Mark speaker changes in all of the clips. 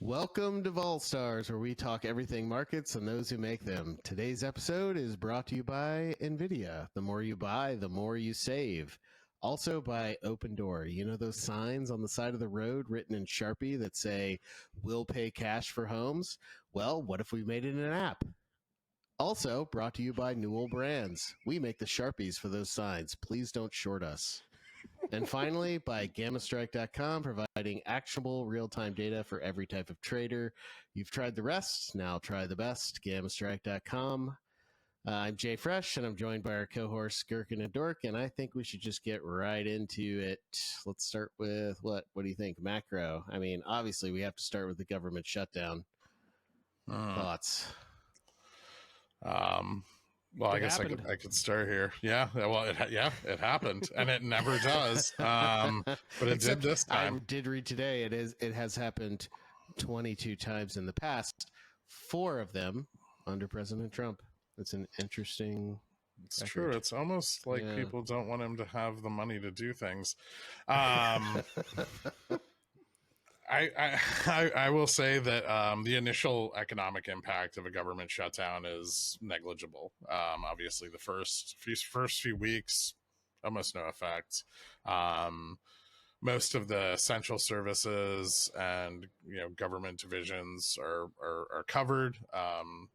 Speaker 1: Welcome to Vol Stars, where we talk everything markets and those who make them. Today's episode is brought to you by NVIDIA. The more you buy, the more you save. Also by Open Door. You know those signs on the side of the road written in Sharpie that say, "We'll pay cash for homes"? Well, what if we made it an app? Also brought to you by Newell Brands. We make the Sharpies for those signs. Please don't short us. And finally, by Gammastrike.com, providing actionable real-time data for every type of trader. You've tried the rest, now try the best. Gammastrike.com. I'm JFresh, and I'm joined by our co-hosts Gherk and Dork, and I think we should just get right into it. Let's start with what? What do you think? Macro. I mean, obviously, we have to start with the government shutdown. Thoughts?
Speaker 2: Well, I guess I could start here. Yeah. Well, it happened, and it never does. But it did this time.
Speaker 1: I did read today. It has happened 22 times in the past. 4 of them under President Trump. It's an interesting.
Speaker 2: It's true. It's almost like people don't want him to have the money to do things. I will say that the initial economic impact of a government shutdown is negligible. Obviously, the first few weeks, almost no effect. Most of the essential services and government divisions are covered.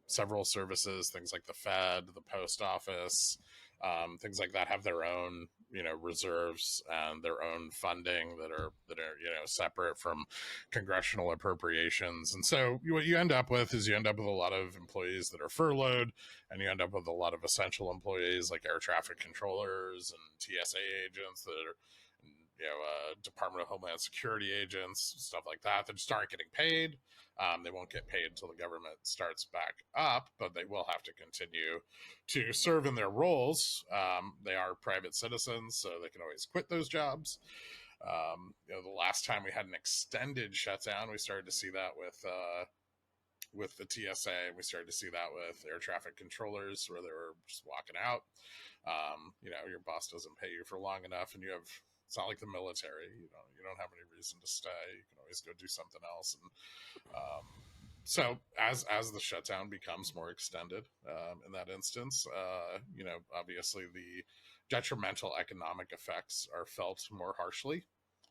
Speaker 2: Several services, things like the Fed, the post office, things like that, have their own reserves and their own funding that are separate from congressional appropriations. And so what you end up with is a lot of employees that are furloughed, and you end up with a lot of essential employees like air traffic controllers and TSA agents that are Department of Homeland Security agents, stuff like that. They just aren't getting paid. They won't get paid until the government starts back up, but they will have to continue to serve in their roles. They are private citizens, so they can always quit those jobs. The last time we had an extended shutdown, we started to see that with the TSA. We started to see that with air traffic controllers, where they were just walking out. Your boss doesn't pay you for long enough, and it's not like the military. You don't have any reason to stay. You can always go do something else. And so as the shutdown becomes more extended, in that instance, obviously the detrimental economic effects are felt more harshly.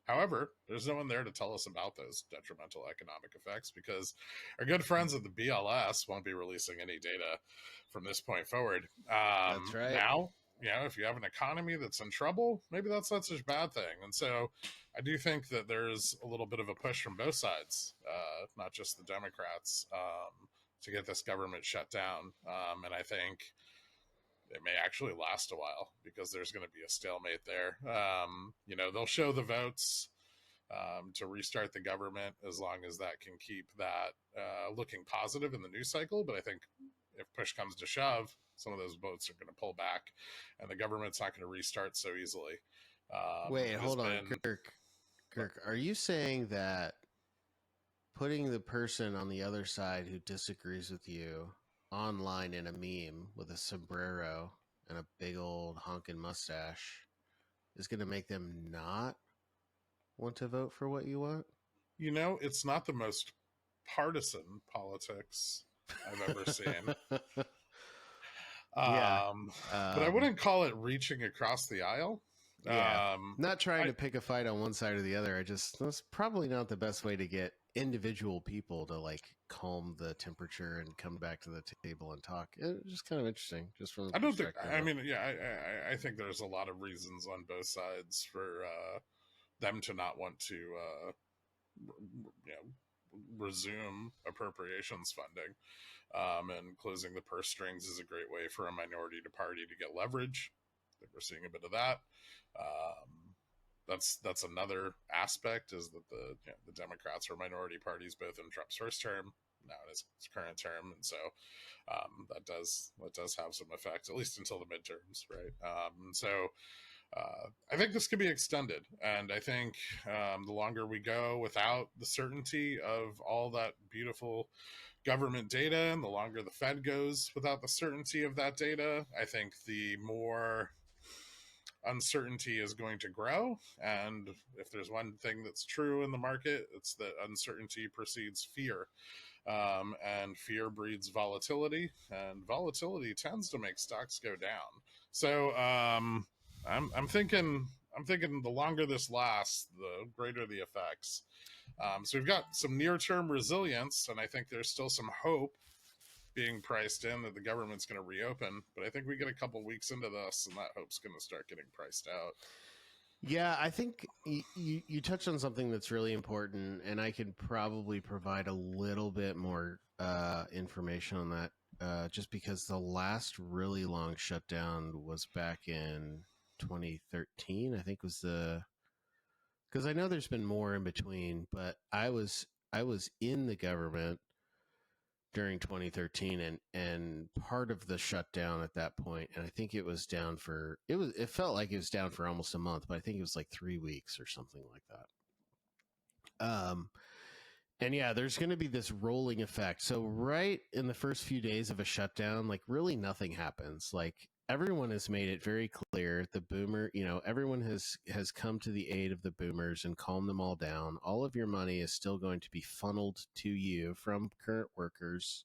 Speaker 2: However, there's no one there to tell us about those detrimental economic effects, because our good friends at the BLS won't be releasing any data from this point forward.
Speaker 1: That's right.
Speaker 2: Now, if you have an economy that's in trouble, maybe that's not such a bad thing. And so I do think that there's a little bit of a push from both sides, not just the Democrats, to get this government shut down. And I think it may actually last a while, because there's going to be a stalemate there. They'll show the votes to restart the government, as long as that can keep that looking positive in the news cycle. But I think if push comes to shove, some of those votes are going to pull back, and the government's not going to restart so easily.
Speaker 1: Wait, hold on, Gherk. Are you saying that putting the person on the other side who disagrees with you online in a meme with a sombrero and a big old honking mustache is going to make them not want to vote for what you want?
Speaker 2: It's not the most partisan politics I've ever seen. But I wouldn't call it reaching across the aisle.
Speaker 1: Not trying to pick a fight on one side or the other. That's probably not the best way to get individual people to calm the temperature and come back to the table and talk. It's just kind of interesting. Just from
Speaker 2: I think there's a lot of reasons on both sides for them to not want to resume appropriations funding, and closing the purse strings is a great way for a minority party to get leverage. I think we're seeing a bit of that. That's another aspect, is that the Democrats are minority parties both in Trump's first term, now in his current term, and so that does have some effect, at least until the midterms, right? I think this could be extended, and I think the longer we go without the certainty of all that beautiful government data, and the longer the Fed goes without the certainty of that data, I think the more uncertainty is going to grow. And if there's one thing that's true in the market, it's that uncertainty precedes fear. And fear breeds volatility, and volatility tends to make stocks go down. So I'm thinking the longer this lasts, the greater the effects. So we've got some near-term resilience, and I think there's still some hope being priced in that the government's going to reopen. But I think we get a couple weeks into this, and that hope's going to start getting priced out.
Speaker 1: Yeah, I think you touched on something that's really important, and I could probably provide a little bit more information on that, just because the last really long shutdown was back in 2013. I think was because I know there's been more in between, but I was in the government during 2013 and part of the shutdown at that point, and I think it was down for it felt like it was down for almost a month, but I think it was like 3 weeks or something like that. And yeah, there's going to be this rolling effect. So right in the first few days of a shutdown, like really nothing happens. Like everyone has made it very clear, the boomer, everyone has come to the aid of the boomers and calmed them all down. All of your money is still going to be funneled to you from current workers,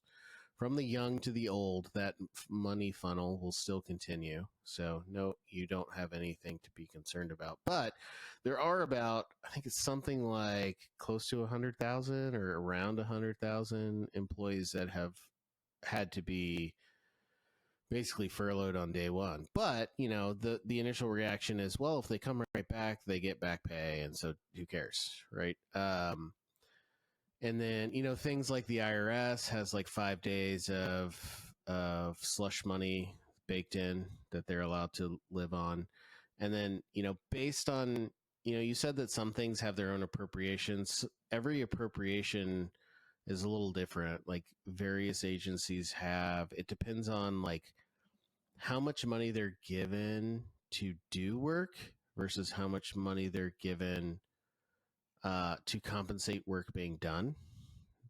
Speaker 1: from the young to the old. That money funnel will still continue. So no, you don't have anything to be concerned about. But there are about, I think it's something like close to 100,000 or around 100,000 employees that have had to be basically furloughed on day one. But the initial reaction is, well, if they come right back, they get back pay, and so who cares, right? And then things like the IRS has like 5 days of slush money baked in that they're allowed to live on. And then based on you said that some things have their own appropriations. Every appropriation is a little different. Like various agencies have, it depends on like how much money they're given to do work versus how much money they're given to compensate work being done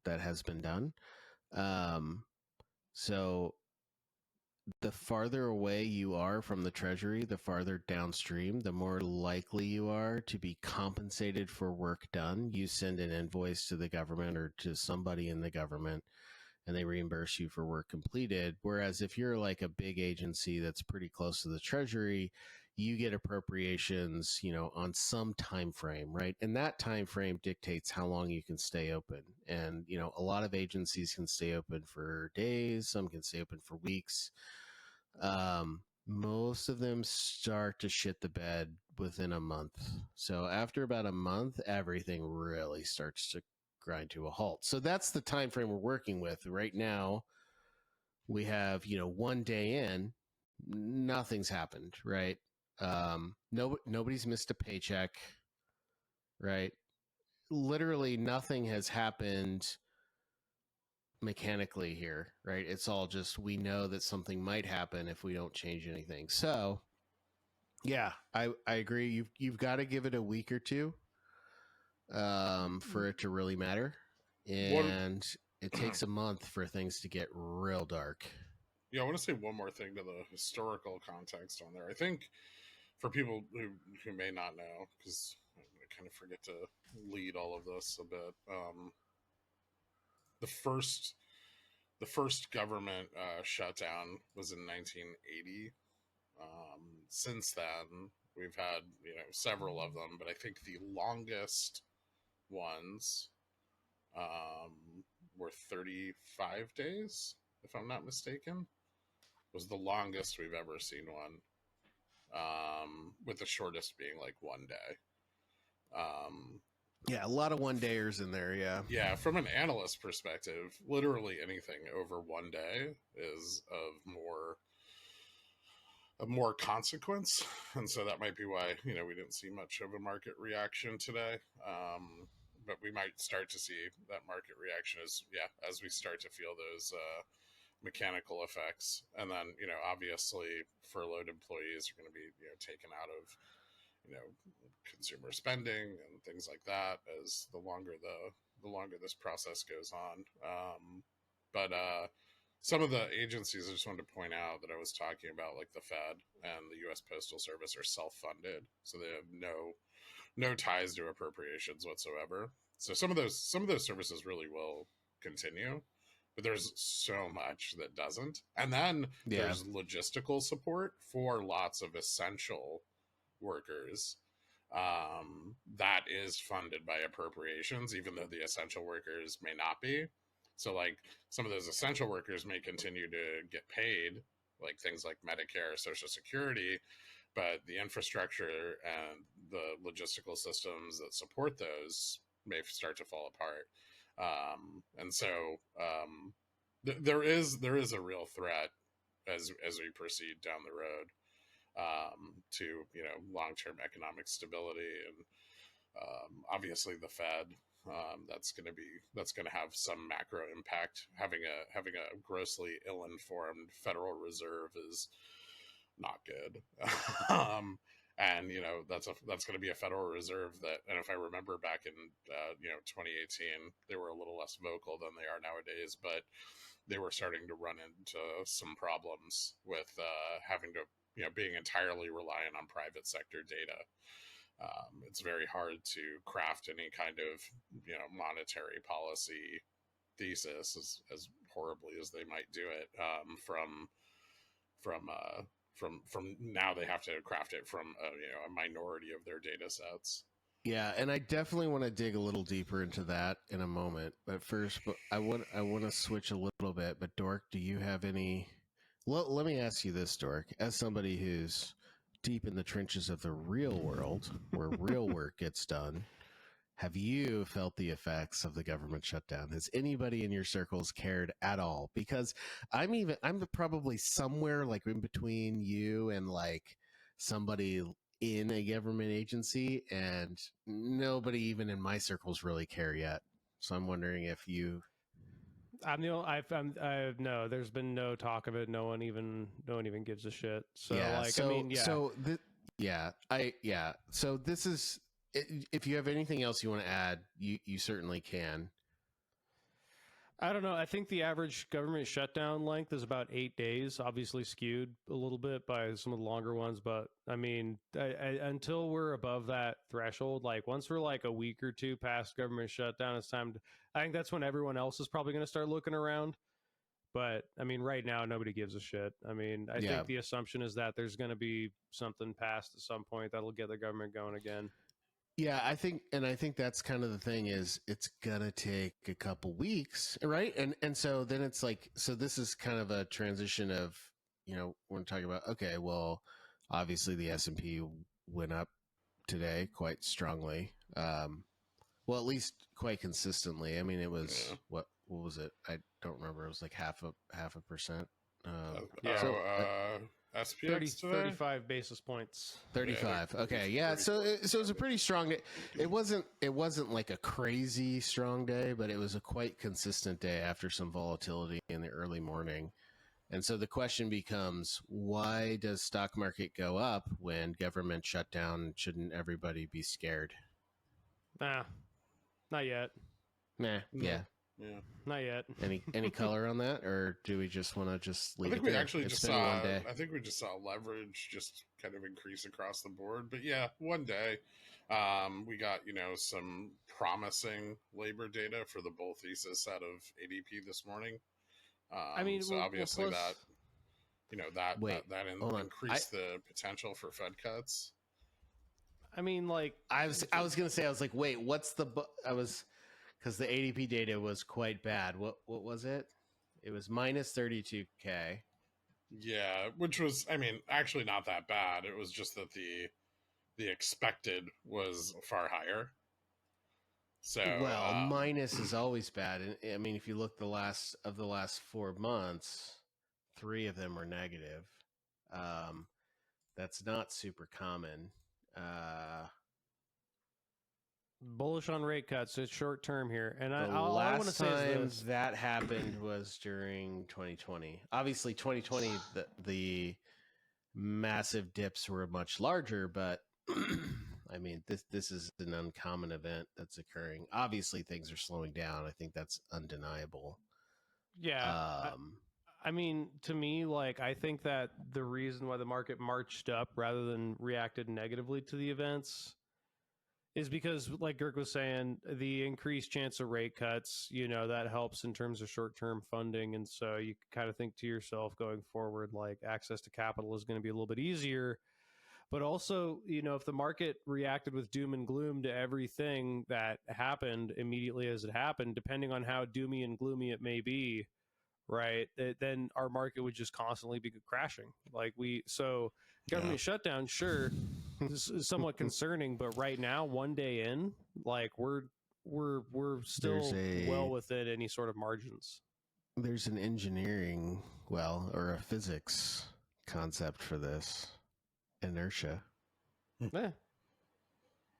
Speaker 1: that has been done. So the farther away you are from the treasury, the farther downstream, the more likely you are to be compensated for work done. You send an invoice to the government or to somebody in the government, and they reimburse you for work completed. Whereas if you're like a big agency that's pretty close to the treasury, you get appropriations, on some time frame, right? And that time frame dictates how long you can stay open. And, a lot of agencies can stay open for days, some can stay open for weeks. Most of them start to shit the bed within a month. So after about a month, everything really starts to grind to a halt. So that's the time frame we're working with right now. We have, 1 day in, nothing's happened, right? Nobody's missed a paycheck, right? Literally nothing has happened mechanically here, right? It's all just, we know that something might happen if we don't change anything. So yeah, I agree. You've got to give it a week or two for it to really matter. And it takes a month for things to get real dark.
Speaker 2: Yeah, I want to say one more thing to the historical context on there. I think for people who may not know, because I kind of forget to lead all of this a bit, the first government shutdown was in 1980. Since then, we've had several of them, but I think the longest ones were 35 days, if I'm not mistaken. Was the longest we've ever seen one, with the shortest being like 1 day.
Speaker 1: Yeah, a lot of one-dayers in there, yeah.
Speaker 2: Yeah, from an analyst perspective, literally anything over 1 day is of more consequence, and so that might be why we didn't see much of a market reaction today. But we might start to see that market reaction as we start to feel those mechanical effects, and then obviously furloughed employees are going to be taken out of consumer spending and things like that as the longer this process goes on. But some of the agencies, I just wanted to point out that I was talking about, like the Fed and the U.S. Postal Service, are self-funded, so they have no ties to appropriations whatsoever. So some of those services really will continue, but there's so much that doesn't. And then there's logistical support for lots of essential workers that is funded by appropriations, even though the essential workers may not be. So, like, some of those essential workers may continue to get paid, like things like Medicare, Social Security, but the infrastructure and the logistical systems that support those may start to fall apart. And so there is a real threat as we proceed down the road to long-term economic stability, and obviously the Fed. That's going to have some macro impact. Having a grossly ill-informed Federal Reserve is not good. And that's going to be a Federal Reserve that, and if I remember back in 2018, they were a little less vocal than they are nowadays, but they were starting to run into some problems with having to being entirely reliant on private sector data. It's very hard to craft any kind of monetary policy thesis, as horribly as they might do it, from now they have to craft it from a minority of their data sets.
Speaker 1: Yeah, and I definitely want to dig a little deeper into that in a moment. But first, I want to switch a little bit. But Dork, do you have any? Let me ask you this, Dork, as somebody who's deep in the trenches of the real world, where real work gets done. Have you felt the effects of the government shutdown? Has anybody in your circles cared at all? Because I'm probably somewhere like in between you and like somebody in a government agency, and nobody even in my circles really care yet. So I'm wondering if you.
Speaker 3: No, there's been no talk of it. No one even gives a shit. So
Speaker 1: yeah,
Speaker 3: yeah.
Speaker 1: So this is, if you have anything else you want to add, you certainly can.
Speaker 3: I don't know. I think the average government shutdown length is about 8 days, obviously skewed a little bit by some of the longer ones. But I mean, until we're above that threshold, like once we're like a week or two past government shutdown, it's time to, I think that's when everyone else is probably going to start looking around. But I mean, right now, nobody gives a shit. I mean, I think the assumption is that there's going to be something passed at some point that'll get the government going again.
Speaker 1: Yeah, I think that's kind of the thing, is it's gonna take a couple weeks, right? And so then it's like, so this is kind of a transition of, we're talking about, okay, well, obviously the S&P went up today quite strongly. Well, at least quite consistently. I mean, it was what was it? I don't remember. It was like half a percent.
Speaker 2: SPX
Speaker 3: 35 basis points.
Speaker 1: 35. Okay. Yeah. So it was a pretty strong day. It wasn't like a crazy strong day, but it was a quite consistent day after some volatility in the early morning. And so the question becomes, why does stock market go up when government shut down? Shouldn't everybody be scared?
Speaker 3: Nah, not yet.
Speaker 1: Nah. Yeah.
Speaker 2: Yeah.
Speaker 3: Not yet.
Speaker 1: Any color on that, or do we just want to just leave it?
Speaker 2: I think we
Speaker 1: there?
Speaker 2: actually
Speaker 1: It's
Speaker 2: just
Speaker 1: been
Speaker 2: saw.
Speaker 1: one day.
Speaker 2: I think we just saw leverage just kind of increase across the board. But yeah, one day, we got some promising labor data for the bull thesis out of ADP this morning.
Speaker 3: I mean,
Speaker 2: so obviously that increased the potential for Fed cuts.
Speaker 3: I mean, like
Speaker 1: I was gonna say, I was like, wait, what's the? Because the ADP data was quite bad. What was it? It was minus 32K.
Speaker 2: Yeah, which was, I mean, actually not that bad. It was just that the expected was far higher. So
Speaker 1: well, minus is always bad. And I mean, if you look the last 4 months, 3 of them were negative. That's not super common.
Speaker 3: Bullish on rate cuts. It's short term here, and
Speaker 1: all I want to say is this. That happened was during 2020. Obviously, 2020 the massive dips were much larger, but I mean, this is an uncommon event that's occurring. Obviously, things are slowing down. I think that's undeniable.
Speaker 3: Yeah, I mean, to me, like, I think that the reason why the market marched up rather than reacted negatively to the events is because, like Gherk was saying, the increased chance of rate cuts, that helps in terms of short-term funding. And so you kind of think to yourself going forward, like, access to capital is going to be a little bit easier. But also, if the market reacted with doom and gloom to everything that happened immediately as it happened, depending on how doomy and gloomy it may be, right, then our market would just constantly be crashing. Government shutdown, sure, is somewhat concerning, but right now, one day in, like, we're still well within any sort of margins.
Speaker 1: There's an engineering, or a physics concept for this. Inertia.
Speaker 3: Yeah.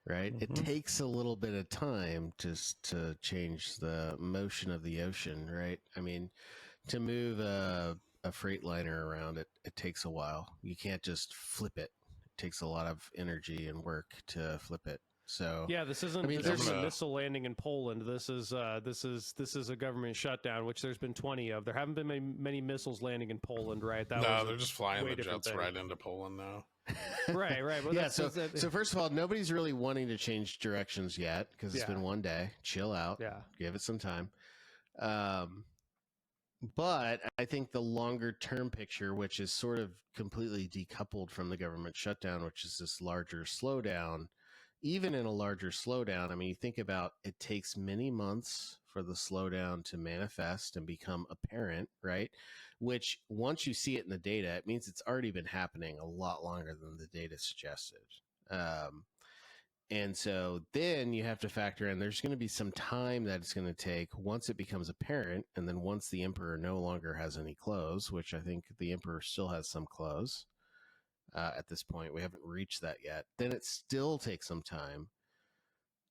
Speaker 1: Right? It takes a little bit of time just to change the motion of the ocean, right? I mean, to move a freight liner around, it takes a while. You can't just flip it. It takes a lot of energy and work to flip it. So
Speaker 3: yeah, this isn't a missile landing in Poland. This is a government shutdown, which there's been 20 of. There haven't been many missiles landing in Poland, right?
Speaker 2: They're just flying the jets right into Poland now.
Speaker 3: right. Well,
Speaker 1: yeah. So first of all, nobody's really wanting to change directions yet because it's been one day. Chill out.
Speaker 3: Yeah.
Speaker 1: Give it some time. But I think the longer term picture, which is sort of completely decoupled from the government shutdown, which is this larger slowdown. Even in a larger slowdown, I mean, you think about it takes many months for the slowdown to manifest and become apparent, right? Which once you see it in the data, it means it's already been happening a lot longer than the data suggested. And so then you have to factor in there's going to be some time that it's going to take once it becomes apparent. And then once the emperor no longer has any clothes, which I think the emperor still has some clothes. At this point, we haven't reached that yet. Then it still takes some time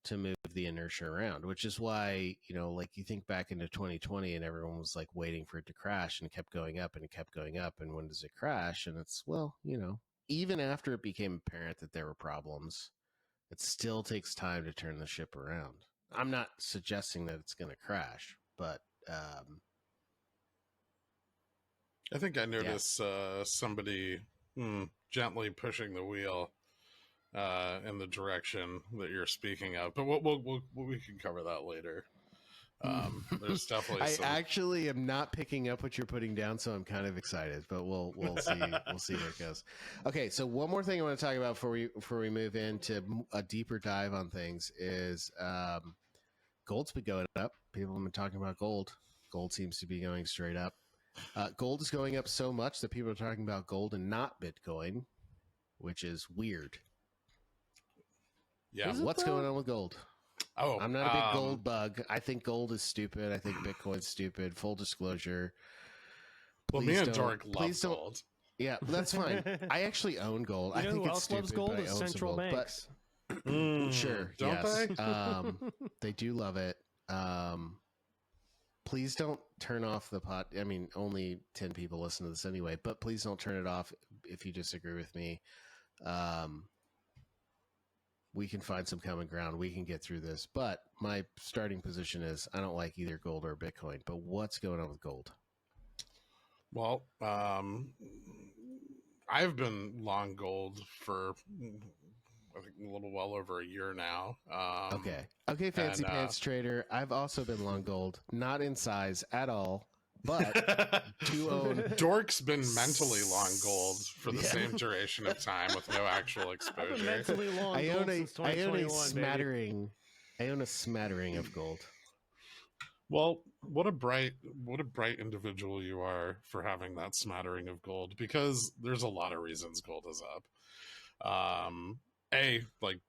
Speaker 1: to move the inertia around, which is why, like you think back into 2020 and everyone was like waiting for it to crash and it kept going up and it kept going up. And when does it crash? And it's, even after it became apparent that there were problems, it still takes time to turn the ship around. I'm not suggesting that it's going to crash, but
Speaker 2: I think I noticed somebody gently pushing the wheel in the direction that you're speaking of, but we can cover that later. There's definitely.
Speaker 1: I actually am not picking up what you're putting down, so I'm kind of excited. But we'll see we'll see where it goes. Okay, so one more thing I want to talk about before we move into a deeper dive on things is gold's been going up. People have been talking about gold. Gold seems to be going straight up. Gold is going up so much that people are talking about gold and not Bitcoin, which is weird.
Speaker 2: Yeah.
Speaker 1: What's going on with gold?
Speaker 2: Oh,
Speaker 1: I'm not a big gold bug. I think gold is stupid. I think Bitcoin's stupid. Full disclosure.
Speaker 2: Well, me and Dork love gold.
Speaker 1: Yeah, that's fine. I actually own gold. I think it's stupid,
Speaker 3: gold
Speaker 1: but I
Speaker 3: is
Speaker 1: own
Speaker 3: central
Speaker 1: some gold.
Speaker 3: banks.
Speaker 1: Sure,
Speaker 2: don't
Speaker 1: yes.
Speaker 2: they?
Speaker 1: They do love it. Please don't turn off the pot. I mean, only 10 people listen to this anyway, but please don't turn it off if you disagree with me. We can find some common ground. We can get through this. But my starting position is I don't like either gold or Bitcoin. But what's going on with gold?
Speaker 2: Well, I've been long gold for I think a little well over a year now.
Speaker 1: Okay, fancy pants trader. I've also been long gold, not in size at all, but to own.
Speaker 2: Dork's been mentally long gold for the same duration of time with no actual exposure.
Speaker 3: I've been mentally long
Speaker 1: I
Speaker 3: gold
Speaker 1: own
Speaker 3: since 2021,
Speaker 1: I own a smattering of gold.
Speaker 2: Well, what a bright individual you are for having that smattering of gold, because there's a lot of reasons gold is up. Like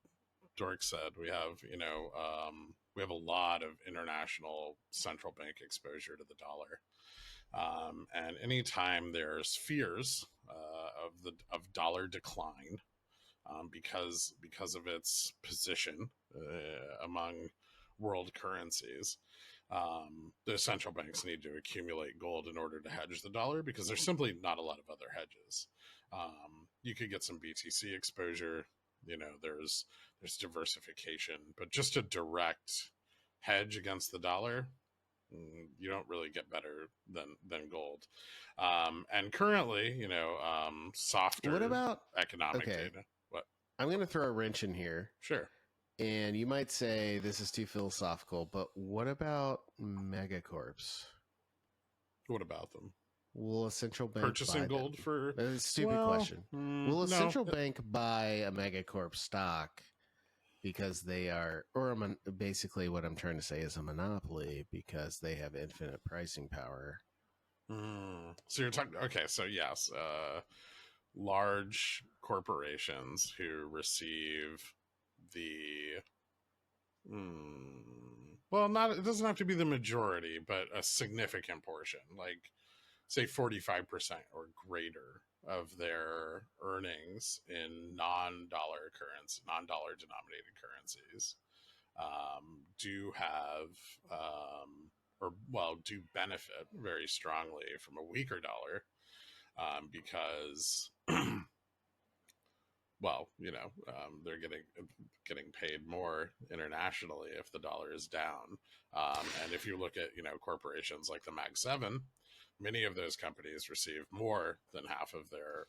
Speaker 2: Dork said, we have a lot of international central bank exposure to the dollar. And anytime there's fears of dollar decline because of its position among world currencies, the central banks need to accumulate gold in order to hedge the dollar, because there's simply not a lot of other hedges. You could get some BTC exposure. There's diversification, but just a direct hedge against the dollar, you don't really get better than gold. And currently, softer
Speaker 1: What about
Speaker 2: economic
Speaker 1: okay?
Speaker 2: data. What?
Speaker 1: I'm going to throw a wrench in here,
Speaker 2: Sure.
Speaker 1: and you might say this is too philosophical, but what about megacorps?
Speaker 2: What about them?
Speaker 1: Will a central bank
Speaker 2: Purchasing
Speaker 1: buy
Speaker 2: gold
Speaker 1: them?
Speaker 2: for
Speaker 1: That's a stupid question. Will a
Speaker 2: no.
Speaker 1: central bank buy a megacorp stock because they are, or basically what I'm trying to say is a monopoly because they have infinite pricing power?
Speaker 2: So you're talking, okay, so yes, large corporations who receive the well, not, it doesn't have to be the majority, but a significant portion, like say 45% or greater of their earnings in non-dollar denominated currencies, do have, do benefit very strongly from a weaker dollar, because they're getting paid more internationally if the dollar is down. And if you look at corporations like the Mag 7, many of those companies receive more than half of their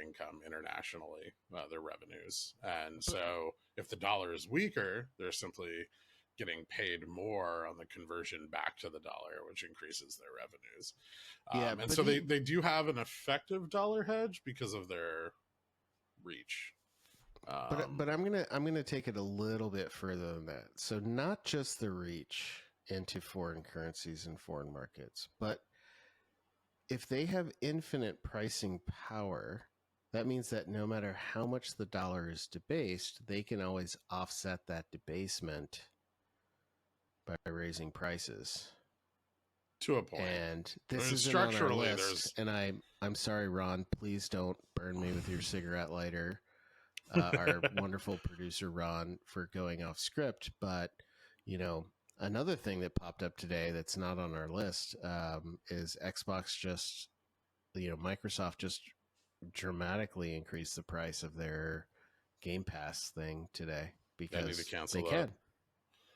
Speaker 2: income internationally, their revenues. And so if the dollar is weaker, they're simply getting paid more on the conversion back to the dollar, which increases their revenues. And so they do have an effective dollar hedge because of their reach.
Speaker 1: But I'm gonna take it a little bit further than that. So not just the reach into foreign currencies and foreign markets, but if they have infinite pricing power, that means that no matter how much the dollar is debased, they can always offset that debasement by raising prices.
Speaker 2: To a point.
Speaker 1: And this isn't on our list. And I'm sorry, Ron, please don't burn me with your cigarette lighter. Our wonderful producer, Ron, for going off script. But, another thing that popped up today that's not on our list is Xbox Microsoft just dramatically increased the price of their Game Pass thing today because
Speaker 2: need to cancel
Speaker 1: they can.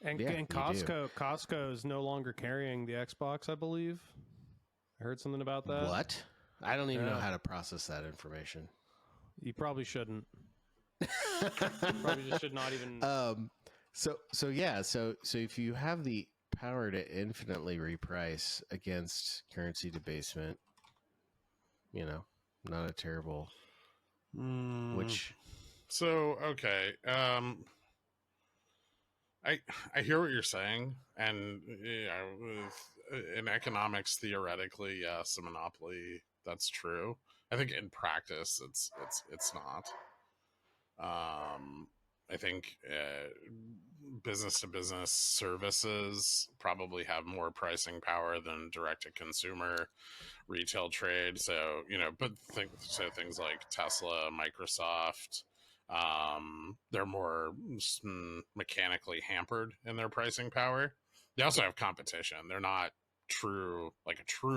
Speaker 3: And Costco is no longer carrying the Xbox, I believe. I heard something about that.
Speaker 1: What? I don't even know how to process that information.
Speaker 3: You probably shouldn't. Probably just should not even.
Speaker 1: So if you have the power to infinitely reprice against currency debasement, not a terrible.
Speaker 2: Okay. I hear what you're saying, and in economics, theoretically, yes, a monopoly, that's true. I think in practice, it's not. I think business to business services probably have more pricing power than direct to consumer retail trade. So things like Tesla, Microsoft, they're more mechanically hampered in their pricing power. They also have competition. They're not a true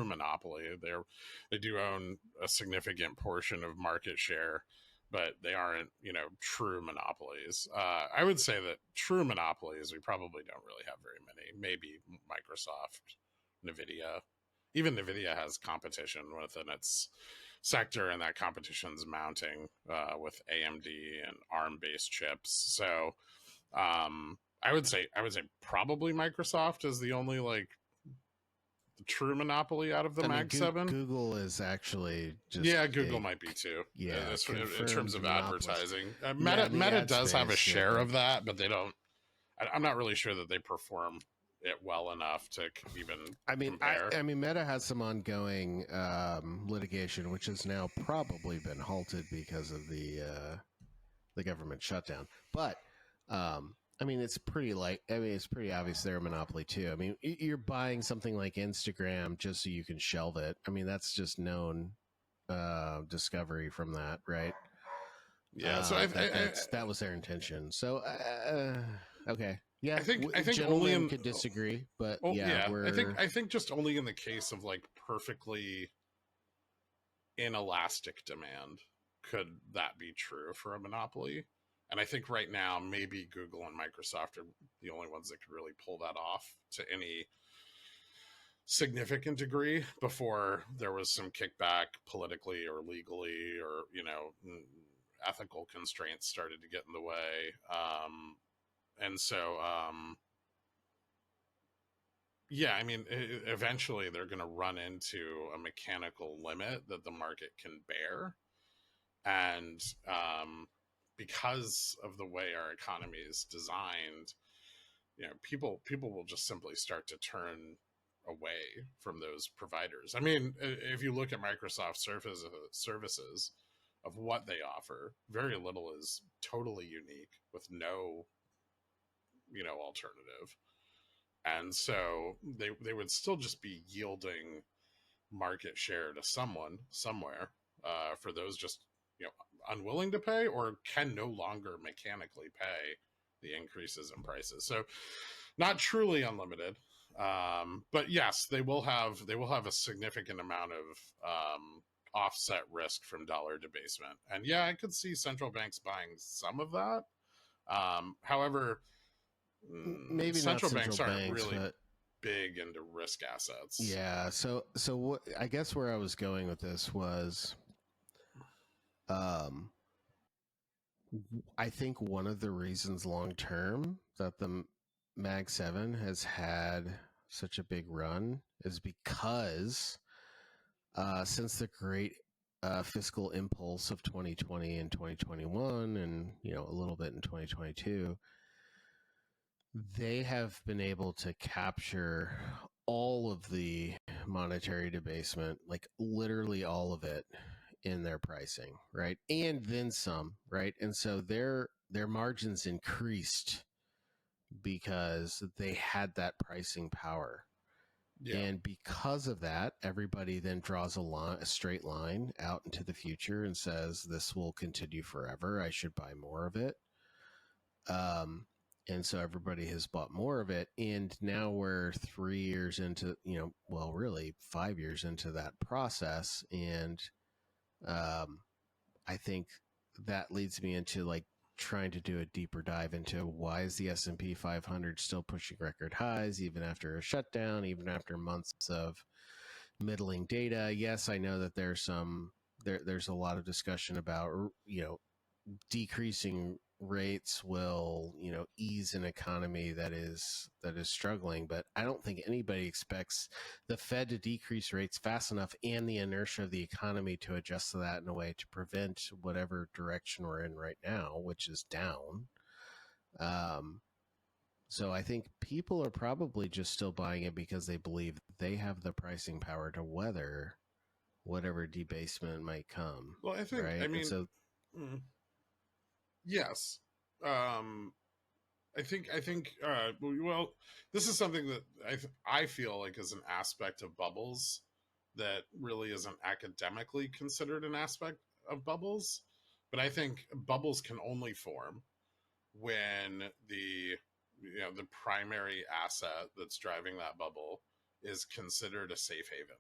Speaker 2: monopoly. They do own a significant portion of market share, but they aren't, true monopolies. I would say that true monopolies, we probably don't really have very many. Maybe Microsoft, NVIDIA. Even NVIDIA has competition within its sector, and that competition's mounting with AMD and ARM-based chips. So I would say probably Microsoft is the only true monopoly out of the Mag 7.
Speaker 1: Google is actually just
Speaker 2: Google might be too.
Speaker 1: Yeah,
Speaker 2: in terms of advertising, Meta does have a share of that, but they don't. I'm not really sure that they perform it well enough to even compare.
Speaker 1: Meta has some ongoing litigation, which has now probably been halted because of the government shutdown. But it's pretty it's pretty obvious they're a monopoly too. You're buying something like Instagram just so you can shelve it. That's just known discovery from that, right?
Speaker 2: Yeah. So
Speaker 1: that was their intention. So okay. Yeah,
Speaker 2: I think
Speaker 1: gentlemen could disagree, but
Speaker 2: I think just only in the case of perfectly inelastic demand could that be true for a monopoly. And I think right now, maybe Google and Microsoft are the only ones that could really pull that off to any significant degree before there was some kickback politically or legally, or, ethical constraints started to get in the way. And so, yeah, I mean, eventually they're going to run into a mechanical limit that the market can bear. And because of the way our economy is designed, people will just simply start to turn away from those providers. I mean, if you look at Microsoft services of what they offer, very little is totally unique with no, alternative. And so they would still just be yielding market share to someone somewhere, for those just, unwilling to pay or can no longer mechanically pay the increases in prices. So not truly unlimited, but yes, they will have a significant amount of offset risk from dollar debasement. And yeah, I could see central banks buying some of that. However,
Speaker 1: maybe not
Speaker 2: central
Speaker 1: central
Speaker 2: banks aren't
Speaker 1: banks,
Speaker 2: really
Speaker 1: but
Speaker 2: big into risk assets.
Speaker 1: yeah. So what I guess where I was going with this was, I think one of the reasons long term that the Mag 7 has had such a big run is because since the great fiscal impulse of 2020 and 2021, and a little bit in 2022, they have been able to capture all of the monetary debasement, like literally all of it, in their pricing, right? And then some, right? And so their margins increased because they had that pricing power.
Speaker 2: Yeah.
Speaker 1: And because of that, everybody then draws a straight line out into the future and says, this will continue forever. I should buy more of it. And so everybody has bought more of it. And now we're 3 years into, really 5 years into that process. And I think that leads me into like trying to do a deeper dive into why is the S&P 500 still pushing record highs even after a shutdown, even after months of middling data. Yes, I know that there's a lot of discussion about decreasing rates will ease an economy that is struggling, but I don't think anybody expects the Fed to decrease rates fast enough and the inertia of the economy to adjust to that in a way to prevent whatever direction we're in right now, which is down. So I think people are probably just still buying it because they believe they have the pricing power to weather whatever debasement might come.
Speaker 2: Well, I think,
Speaker 1: right?
Speaker 2: I mean,
Speaker 1: and so
Speaker 2: yes. I think, well, this is something that I feel like is an aspect of bubbles that really isn't academically considered an aspect of bubbles. But I think bubbles can only form when the primary asset that's driving that bubble is considered a safe haven.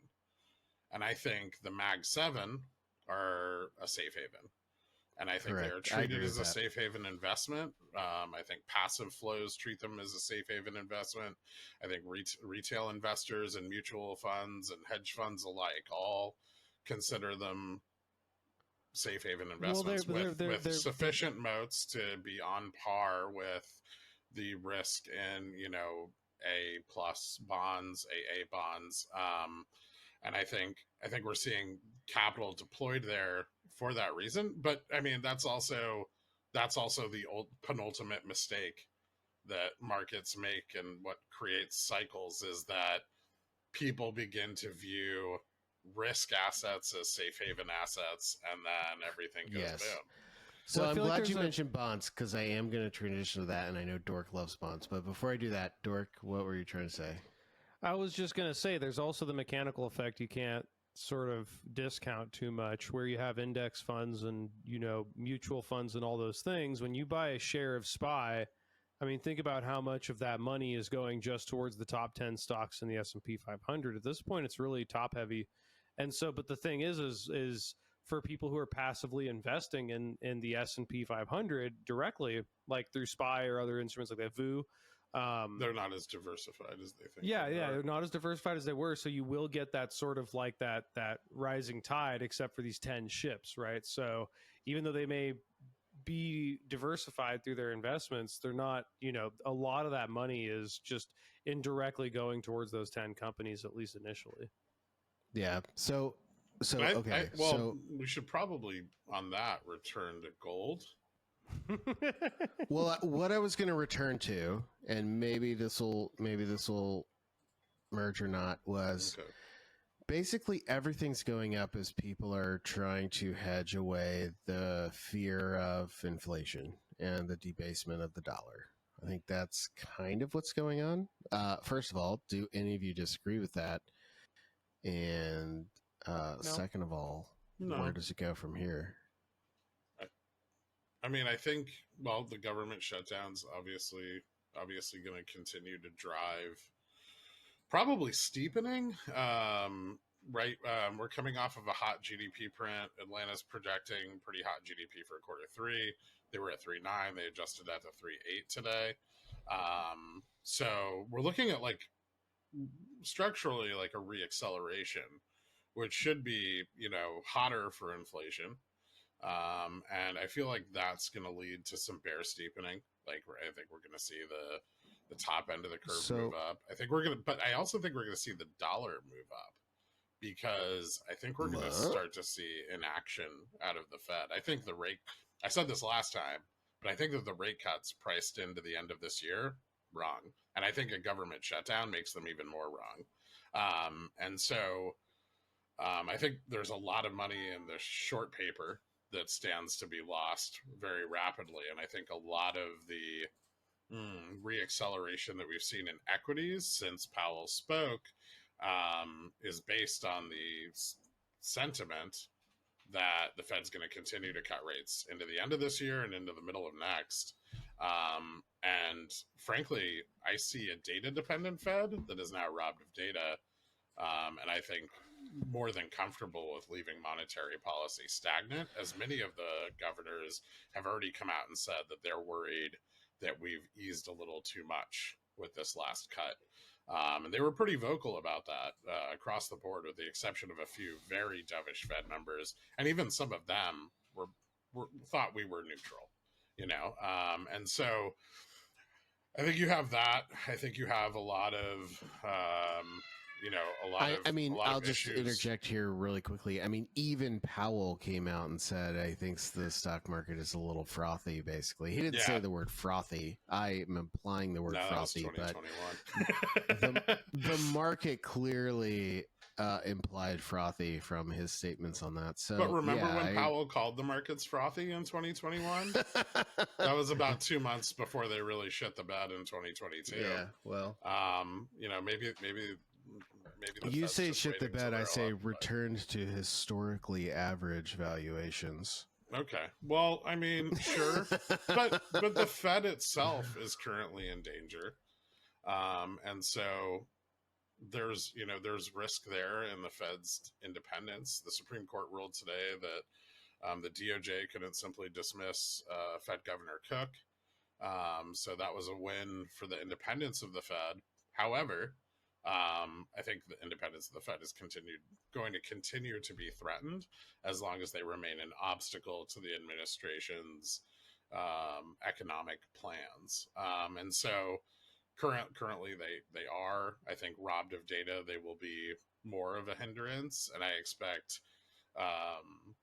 Speaker 2: And I think the Mag 7 are a safe haven. And I think
Speaker 1: Correct.
Speaker 2: they're treated as a safe haven investment. I think passive flows treat them as a safe haven investment. I think retail investors and mutual funds and hedge funds alike all consider them safe haven investments with sufficient moats to be on par with the risk in, A plus bonds, AA bonds. And I think we're seeing capital deployed there for that reason. But I mean, that's also the penultimate mistake that markets make, and what creates cycles is that people begin to view risk assets as safe haven assets, and then everything goes boom.
Speaker 1: So I'm glad you mentioned bonds, because I am going to transition to that, and I know Dork loves bonds. But before I do that, Dork, what were you trying to say?
Speaker 3: I was just going to say there's also the mechanical effect you can't sort of discount too much, where you have index funds and, mutual funds and all those things. When you buy a share of SPY, I mean, think about how much of that money is going just towards the top 10 stocks in the S&P 500. At this point, it's really top heavy. And so, but the thing is for people who are passively investing in the S&P 500 directly, like through SPY or other instruments like that, VU.
Speaker 2: They're not as diversified as they think.
Speaker 3: Yeah, they're not as diversified as they were. So you will get that sort of like that rising tide, except for these 10 ships, right? So even though they may be diversified through their investments, they're not, a lot of that money is just indirectly going towards those 10 companies, at least initially.
Speaker 1: Yeah. So okay.
Speaker 2: So we should probably on that return to gold.
Speaker 1: Well, what I was going to return to, and maybe this will merge or not, was basically everything's going up as people are trying to hedge away the fear of inflation and the debasement of the dollar. I think that's kind of what's going on. First of all, do any of you disagree with that? And
Speaker 3: No.
Speaker 1: Second of all, where does it go from here?
Speaker 2: I mean, I think, well, the government shutdown's obviously going to continue to drive, probably steepening. Right. We're coming off of a hot GDP print. Atlanta's projecting pretty hot GDP for Q3. They were at 3.9. They adjusted that to 3.8 today. So we're looking at like structurally like a reacceleration, which should be, hotter for inflation. And I feel like that's going to lead to some bear steepening. Like, I think we're going to see the top end of the curve move up. But I also think we're going to see the dollar move up, because I think we're going to start to see inaction out of the Fed. I think I said this last time, but I think that the rate cuts priced into the end of this year, wrong. And I think a government shutdown makes them even more wrong. And so I think there's a lot of money in the short paper that stands to be lost very rapidly. And I think a lot of the reacceleration that we've seen in equities since Powell spoke is based on the sentiment that the Fed's going to continue to cut rates into the end of this year and into the middle of next. And frankly, I see a data-dependent Fed that is now robbed of data. And I think more than comfortable with leaving monetary policy stagnant, as many of the governors have already come out and said that they're worried that we've eased a little too much with this last cut. And they were pretty vocal about that across the board, with the exception of a few very dovish Fed members. And even some of them were thought we were neutral, and so I think you have that. I think you have a lot of,
Speaker 1: I'll just interject here really quickly. I mean, even Powell came out and said, I think the stock market is a little frothy, basically. He didn't say the word frothy. I am implying the word frothy, but the market clearly implied frothy from his statements on that. So,
Speaker 2: but remember when Powell called the markets frothy in 2021? That was about 2 months before they really shit the bed in 2022.
Speaker 1: Yeah, well,
Speaker 2: maybe
Speaker 1: you say shit the bed. I say returned to historically average valuations.
Speaker 2: Okay, well, I mean, sure, but the Fed itself is currently in danger, and so there's risk there in the Fed's independence. The Supreme Court ruled today that the DOJ couldn't simply dismiss Fed Governor Cook, so that was a win for the independence of the Fed. However, I think the independence of the Fed is going to continue to be threatened as long as they remain an obstacle to the administration's economic plans. And so currently they are, I think, robbed of data. They will be more of a hindrance, and I expect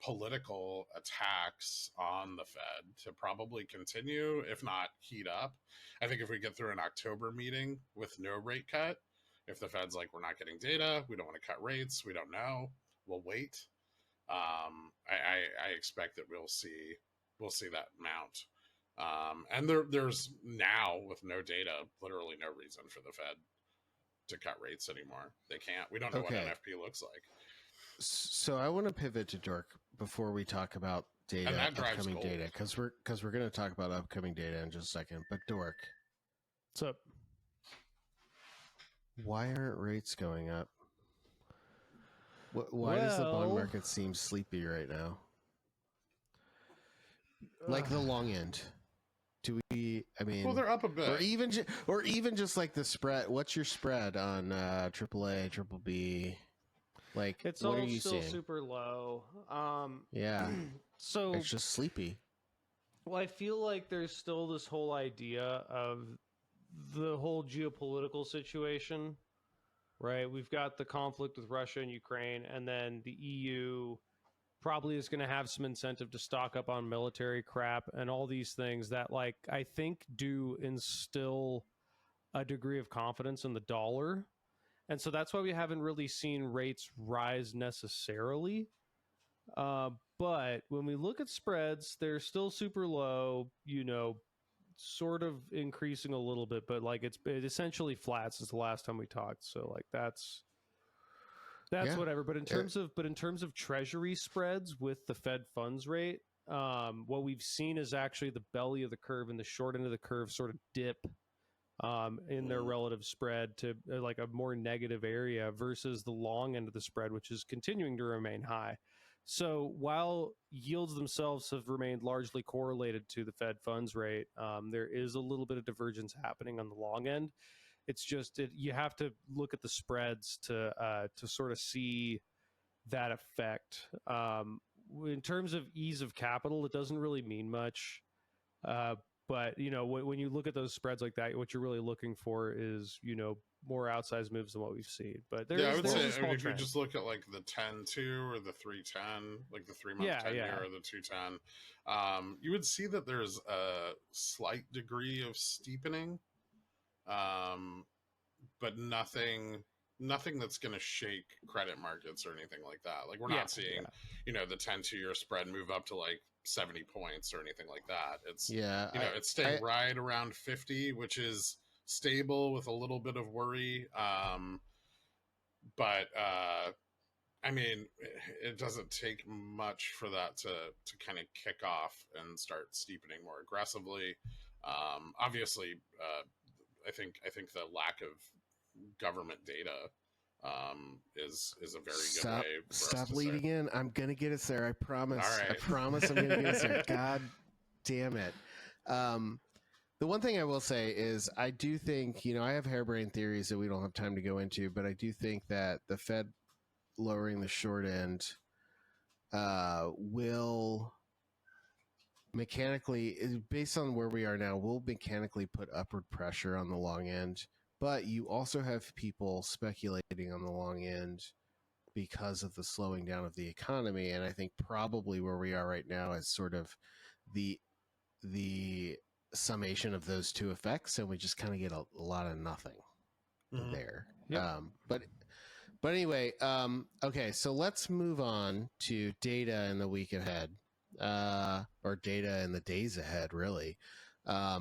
Speaker 2: political attacks on the Fed to probably continue, if not heat up. I think if we get through an October meeting with no rate cut, if the Fed's like, we're not getting data, we don't want to cut rates, we don't know, we'll wait. I expect that we'll see that mount. And there's now, with no data, literally no reason for the Fed to cut rates anymore. They can't. We don't know what NFP looks like.
Speaker 1: So I want to pivot to Dork before we talk about data, upcoming data, because we're going to talk about upcoming data in just a second. But Dork,
Speaker 3: what's up?
Speaker 1: Why aren't rates going up? Why does the bond
Speaker 3: Well-
Speaker 1: market seem sleepy right now? Like the long end. Do we? I mean,
Speaker 2: Well, they're up a bit.
Speaker 1: or even just like the spread. What's your spread on AAA, Triple B? Like,
Speaker 3: It's
Speaker 1: what
Speaker 3: all
Speaker 1: are you
Speaker 3: still
Speaker 1: seeing?
Speaker 3: super low.
Speaker 1: Yeah,
Speaker 3: So,
Speaker 1: it's just sleepy.
Speaker 3: well, I feel like there's still this whole idea of the whole geopolitical situation, right? We've got the conflict with Russia and Ukraine, and then the EU probably is going to have some incentive to stock up on military crap and all these things that, like, I think do instill a degree of confidence in the dollar. And so that's why we haven't really seen rates rise necessarily. But when we look at spreads, they're still super low, sort of increasing a little bit, but like it essentially flat since the last time we talked. So like that's
Speaker 1: Yeah.
Speaker 3: whatever. But in terms of treasury spreads with the Fed funds rate, what we've seen is actually the belly of the curve and the short end of the curve sort of dip in their relative spread to like a more negative area versus the long end of the spread, which is continuing to remain high. So while yields themselves have remained largely correlated to the Fed funds rate, there is a little bit of divergence happening on the long end. It's just you have to look at the spreads to sort of see that effect. In terms of ease of capital, it doesn't really mean much. But when you look at those spreads like that, what you're really looking for is more outsized moves than what we've seen. But
Speaker 2: I would say,
Speaker 3: a small
Speaker 2: if you
Speaker 3: trend.
Speaker 2: just look at like the 10-2 or the 3-10, like the 3-month 10-year or the 2-10, you would see that there's a slight degree of steepening, but nothing that's going to shake credit markets or anything like that. Like we're not seeing, the 10-2-year spread move up to like 70 points or anything like that. It's it's staying right around 50, which is stable with a little bit of worry. But I mean, it doesn't take much for that to kind of kick off and start steepening more aggressively. Obviously, I think the lack of government data is a very good way for us
Speaker 1: Stop
Speaker 2: to
Speaker 1: leading
Speaker 2: say.
Speaker 1: in. I'm gonna get us there. I promise.
Speaker 2: All right.
Speaker 1: I promise I'm gonna get us there. God damn it. The one thing I will say is I do think, I have harebrained theories that we don't have time to go into, but I do think that the Fed lowering the short end will mechanically, based on where we are now, will mechanically put upward pressure on the long end. But you also have people speculating on the long end because of the slowing down of the economy. And I think probably where we are right now is sort of the summation of those two effects. And we just kind of get a lot of nothing there.
Speaker 3: Yep.
Speaker 1: But anyway, okay, so let's move on to data in the week ahead, or data in the days ahead, really. I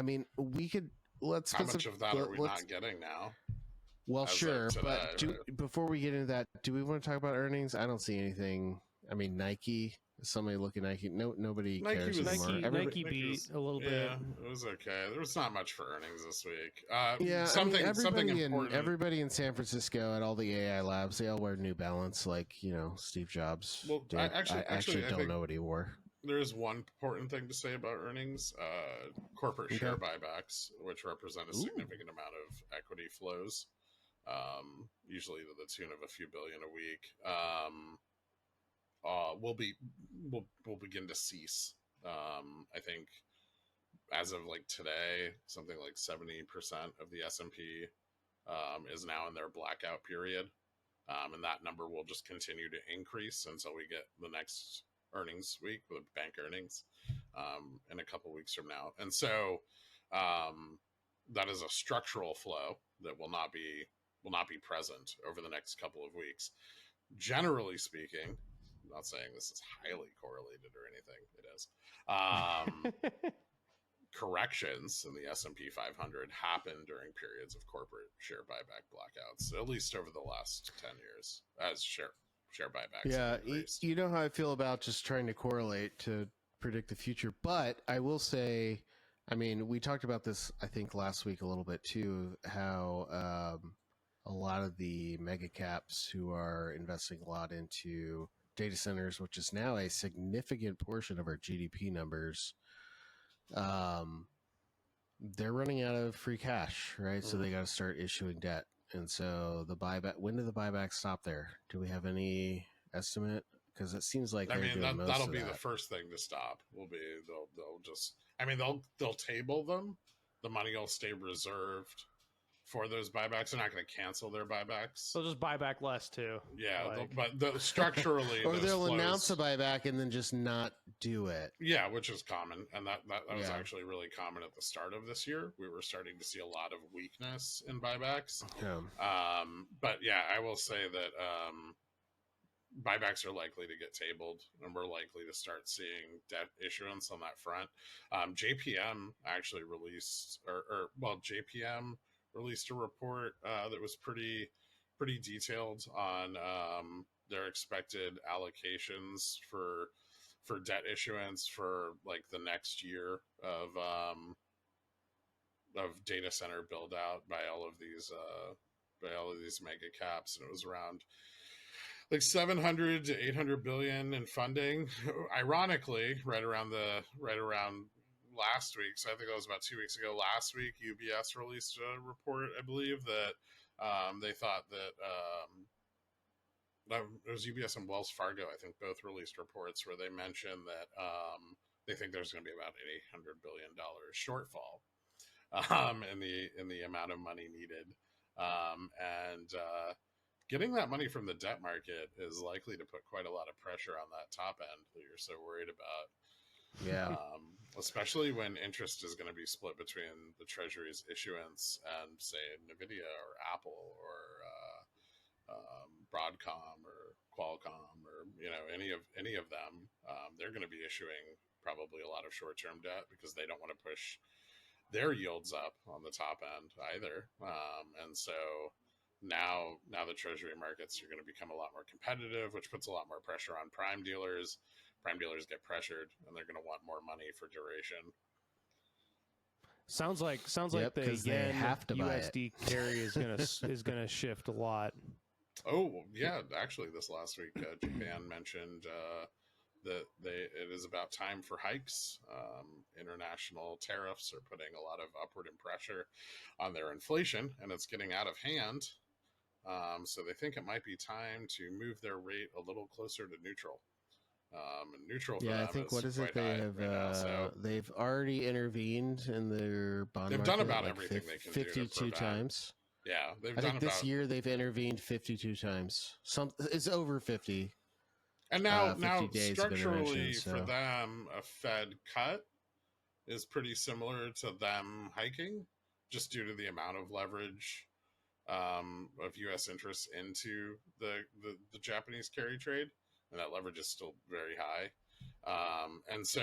Speaker 1: mean, we could, let's
Speaker 2: How much of that are we not getting now?
Speaker 1: Well, sure, but before we get into that, do we want to talk about earnings? I don't see anything. I mean, Nike. Somebody look at Nike. Nobody cares anymore.
Speaker 3: Nike beat a little bit.
Speaker 2: Yeah, it was okay. There was not much for earnings this week.
Speaker 1: Everybody in San Francisco at all the AI labs, they all wear New Balance, like Steve Jobs.
Speaker 2: Well,
Speaker 1: did. I actually don't know what he wore.
Speaker 2: There is one important thing to say about earnings: corporate share buybacks, which represent a significant amount of equity flows, usually to the tune of a few billion a week. Will begin to cease. I think as of like today, something like 70% of the S&P is now in their blackout period, and that number will just continue to increase until we get the next earnings week with bank earnings in a couple weeks from now. And so that is a structural flow that will not be present over the next couple of weeks. Generally speaking, I'm not saying this is highly correlated or anything. It is. Corrections in the S&P 500 happen during periods of corporate share buyback blackouts, at least over the last 10 years, as share buybacks.
Speaker 1: Yeah, you know how I feel about just trying to correlate to predict the future. But I will say, I mean, we talked about this, I think, last week a little bit too, how a lot of the mega caps who are investing a lot into data centers, which is now a significant portion of our GDP numbers, they're running out of free cash, right? So they got to start issuing debt. And so the buyback, when do the buybacks stop there? Do we have any estimate? Because it seems like
Speaker 2: I
Speaker 1: they're
Speaker 2: mean,
Speaker 1: doing most
Speaker 2: that'll
Speaker 1: of
Speaker 2: be
Speaker 1: that.
Speaker 2: the first thing to stop. Will be they'll just. I mean, they'll table them. The money will stay reserved for those buybacks. They're not going to cancel their buybacks.
Speaker 3: They'll just buy back less too.
Speaker 2: Yeah,
Speaker 3: like...
Speaker 2: but structurally,
Speaker 1: or they'll
Speaker 2: flows,
Speaker 1: announce a buyback and then just not do it.
Speaker 2: Yeah, which is common, and that was
Speaker 1: Yeah.
Speaker 2: actually really common at the start of this year. We were starting to see a lot of weakness in buybacks.
Speaker 1: Yeah.
Speaker 2: But yeah, I will say that buybacks are likely to get tabled, and we're likely to start seeing debt issuance on that front. JPM actually released, JPM released a report that was pretty detailed on their expected allocations for debt issuance for like the next year of data center build out by all of these mega caps, and it was around like 700 to 800 billion in funding. Ironically, right around last week, so I think that was about 2 weeks ago, last week, UBS released a report, I believe, that they thought that it was UBS and Wells Fargo, I think, both released reports where they mentioned that they think there's going to be about an $800 billion shortfall in the amount of money needed. Getting that money from the debt market is likely to put quite a lot of pressure on that top end that you're so worried about.
Speaker 1: Yeah.
Speaker 2: Especially when interest is going to be split between the Treasury's issuance and, say, NVIDIA or Apple or Broadcom or Qualcomm or any of them. They're going to be issuing probably a lot of short-term debt because they don't want to push their yields up on the top end either. And so now the Treasury markets are going to become a lot more competitive, which puts a lot more pressure on prime dealers. Prime dealers get pressured, and they're going to want more money for duration.
Speaker 3: Sounds like
Speaker 1: Yep,
Speaker 3: the
Speaker 1: they
Speaker 3: yen
Speaker 1: have to buy
Speaker 3: USD carry is gonna shift a lot.
Speaker 2: Oh yeah, actually, this last week, Japan mentioned that it is about time for hikes. International tariffs are putting a lot of upward pressure on their inflation, and it's getting out of hand. So they think it might be time to move their rate a little closer to neutral. And neutral for them
Speaker 1: I think what is it?
Speaker 2: they
Speaker 1: Have
Speaker 2: right now, so
Speaker 1: they've already intervened in their bond
Speaker 2: they've
Speaker 1: market.
Speaker 2: done about
Speaker 1: like
Speaker 2: everything they can do to
Speaker 1: 52
Speaker 2: prevent.
Speaker 1: times.
Speaker 2: Yeah, they've
Speaker 1: I
Speaker 2: done
Speaker 1: think this
Speaker 2: about
Speaker 1: year they've intervened 52 times. It's over 50.
Speaker 2: and now
Speaker 1: 50 days of
Speaker 2: structurally
Speaker 1: intervention, so.
Speaker 2: for them, a Fed cut is pretty similar to them hiking, just due to the amount of leverage of U.S. interests into the Japanese carry trade, and that leverage is still very high. And so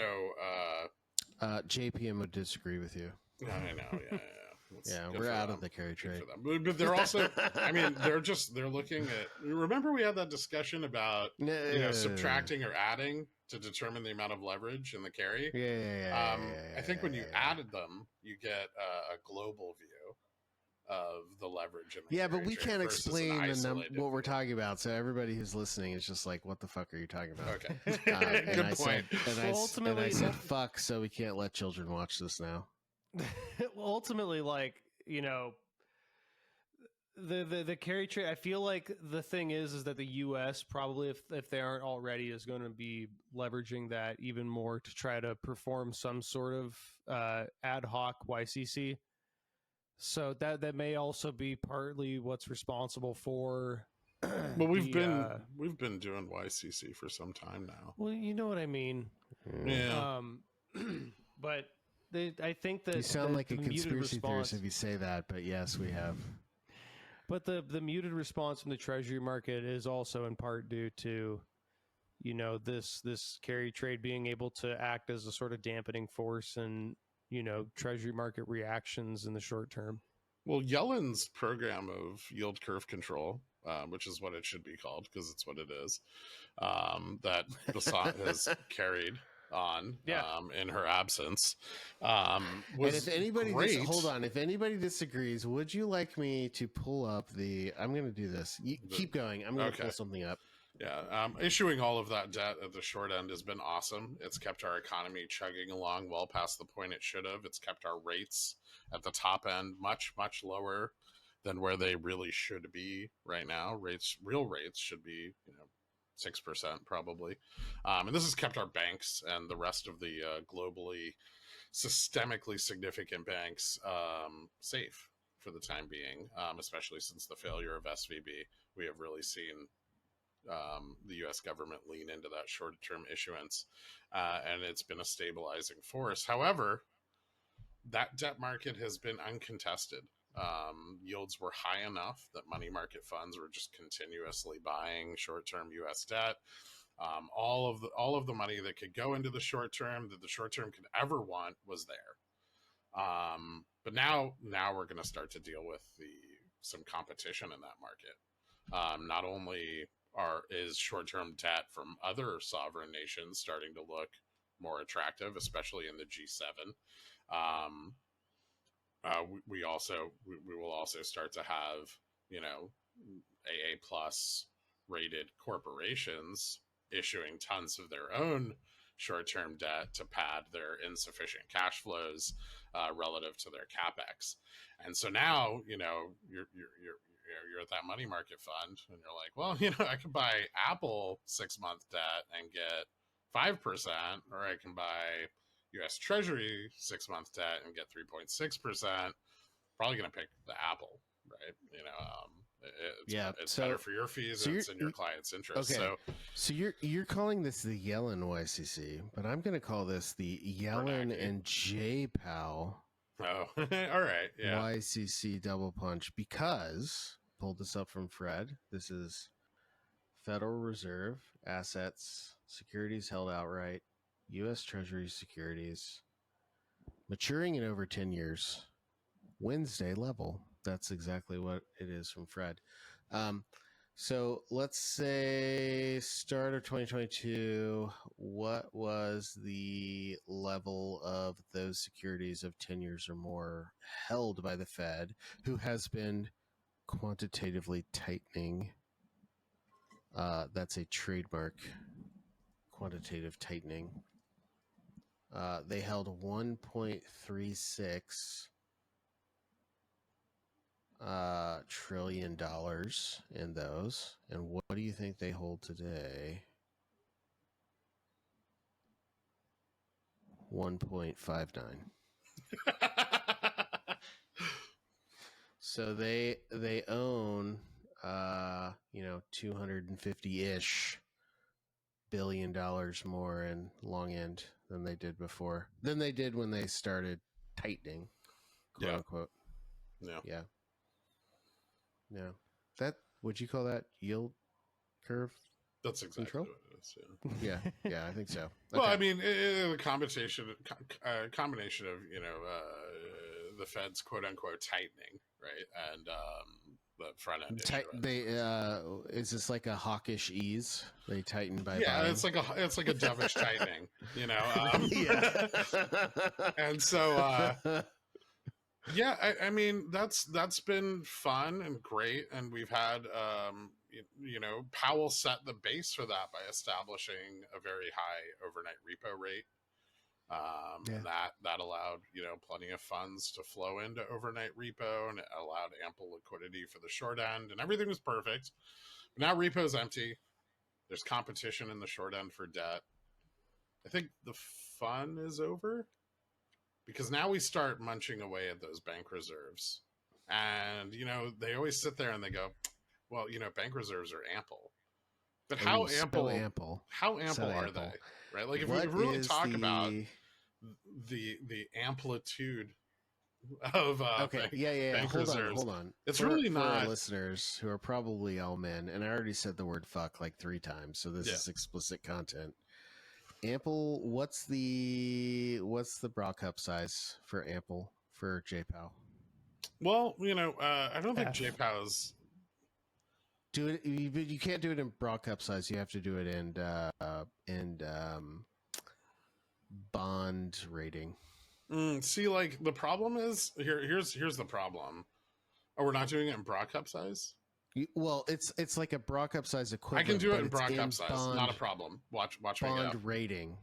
Speaker 1: JPM would disagree with you.
Speaker 2: I know, yeah.
Speaker 1: Yeah, we're out of the carry trade.
Speaker 2: But they're also, I mean, they're looking at. Remember, we had that discussion about subtracting or adding to determine the amount of leverage in the carry.
Speaker 1: Yeah.
Speaker 2: I think when you added them, you get a global view of the leverage in the carry
Speaker 1: but we
Speaker 2: trade
Speaker 1: can't
Speaker 2: versus
Speaker 1: explain what we're
Speaker 2: view.
Speaker 1: talking about. So everybody who's listening is just like, "What the fuck are you talking about?"
Speaker 2: Okay, good point.
Speaker 1: I said, "Fuck," so we can't let children watch this now.
Speaker 3: Well, ultimately, like, the carry trade, I feel like the thing is that the U.S. probably, if they aren't already, is going to be leveraging that even more to try to perform some sort of ad hoc YCC. So that may also be partly what's responsible for.
Speaker 2: Well, we've been doing YCC for some time now.
Speaker 3: Well, you know what I mean.
Speaker 2: Yeah.
Speaker 3: But I think that
Speaker 1: you sound like a
Speaker 3: muted
Speaker 1: conspiracy
Speaker 3: response,
Speaker 1: theorist if you say that. But yes, we have.
Speaker 3: But the muted response from the Treasury market is also in part due to, this carry trade being able to act as a sort of dampening force and, Treasury market reactions in the short term.
Speaker 2: Well, Yellen's program of yield curve control, which is what it should be called because it's what it is, that Basant has carried on
Speaker 3: Yeah.
Speaker 2: in her absence.
Speaker 1: And
Speaker 2: Was
Speaker 1: if anybody
Speaker 2: great.
Speaker 1: hold on, if anybody disagrees, would you like me to pull up the? I'm going to do this. Keep going. I'm going to pull something up.
Speaker 2: Yeah, issuing all of that debt at the short end has been awesome. It's kept our economy chugging along well past the point it should have. It's kept our rates at the top end much, much lower than where they really should be right now. Real rates should be, 6% probably. And this has kept our banks and the rest of the globally systemically significant banks safe for the time being, especially since the failure of SVB. We have really seen the U.S. government lean into that short-term issuance, and it's been a stabilizing force. However, that debt market has been uncontested. Yields were high enough that money market funds were just continuously buying short-term U.S. debt. All of the money that could go into the short term that the short term could ever want was there. But now we're going to start to deal with some competition in that market. Not only is short-term debt from other sovereign nations starting to look more attractive, especially in the G7. We will also start to have AA plus rated corporations issuing tons of their own short-term debt to pad their insufficient cash flows relative to their capex. And so now you're at that money market fund and you're like, well, I could buy Apple 6-month debt and get 5%, or I can buy US Treasury 6-month debt and get 3.6%. Probably going to pick the Apple, right? It's better for your fees, and it's in your client's interest.
Speaker 1: Okay. So you're calling this the Yellen YCC, but I'm going to call this the Yellen and JPOW.
Speaker 2: Oh, all right. Yeah.
Speaker 1: YCC double punch, because pulled this up from Fred. This is Federal Reserve assets, securities held outright, U.S. Treasury securities, maturing in over 10 years, Wednesday level. That's exactly what it is from Fred. So let's say start of 2022, what was the level of those securities of 10 years or more held by the Fed, who has been quantitatively tightening? That's a trademark, quantitative tightening. They held $1.36 trillion in those. And what do you think they hold today? 1.59. So they own 250-ish billion dollars more in long end than they did before, than they did when they started tightening, quote unquote. Yeah. That, would you call that yield curve?
Speaker 2: That's exactly
Speaker 1: control?
Speaker 2: What it is.
Speaker 1: Yeah, I think so.
Speaker 2: Well, I mean, a combination of the Fed's quote unquote tightening, right, and the front end.
Speaker 1: Is this like a hawkish ease? They tighten by
Speaker 2: buying?
Speaker 1: It's
Speaker 2: like a dovish tightening, and so. I mean, that's been fun and great, and we've had Powell set the base for that by establishing a very high overnight repo rate, and that allowed plenty of funds to flow into overnight repo, and it allowed ample liquidity for the short end, and everything was perfect. But now repo's empty. There's competition in the short end for debt. I think the fun is over, because now we start munching away at those bank reserves. And, they always sit there and they go, well, bank reserves are ample. But how ample are they? Right? Like, if we really talk about the amplitude of bank reserves.
Speaker 1: Hold on.
Speaker 2: It's really not.
Speaker 1: For our listeners who are probably all men, and I already said the word fuck like 3 times, so this is explicit content. Ample, what's the bra cup size for ample for JPOW?
Speaker 2: Well, I don't think JPOW's
Speaker 1: do it. You can't do it in bra cup size. You have to do it in bond rating.
Speaker 2: See, like the problem is here's the problem. Oh, we're not doing it in bra cup size.
Speaker 1: Well, it's like a bra cup size
Speaker 2: I
Speaker 1: equivalent.
Speaker 2: can do it
Speaker 1: but
Speaker 2: in bra
Speaker 1: it's
Speaker 2: cup size,
Speaker 1: bond,
Speaker 2: not a problem. Watch me go.
Speaker 1: bond rating.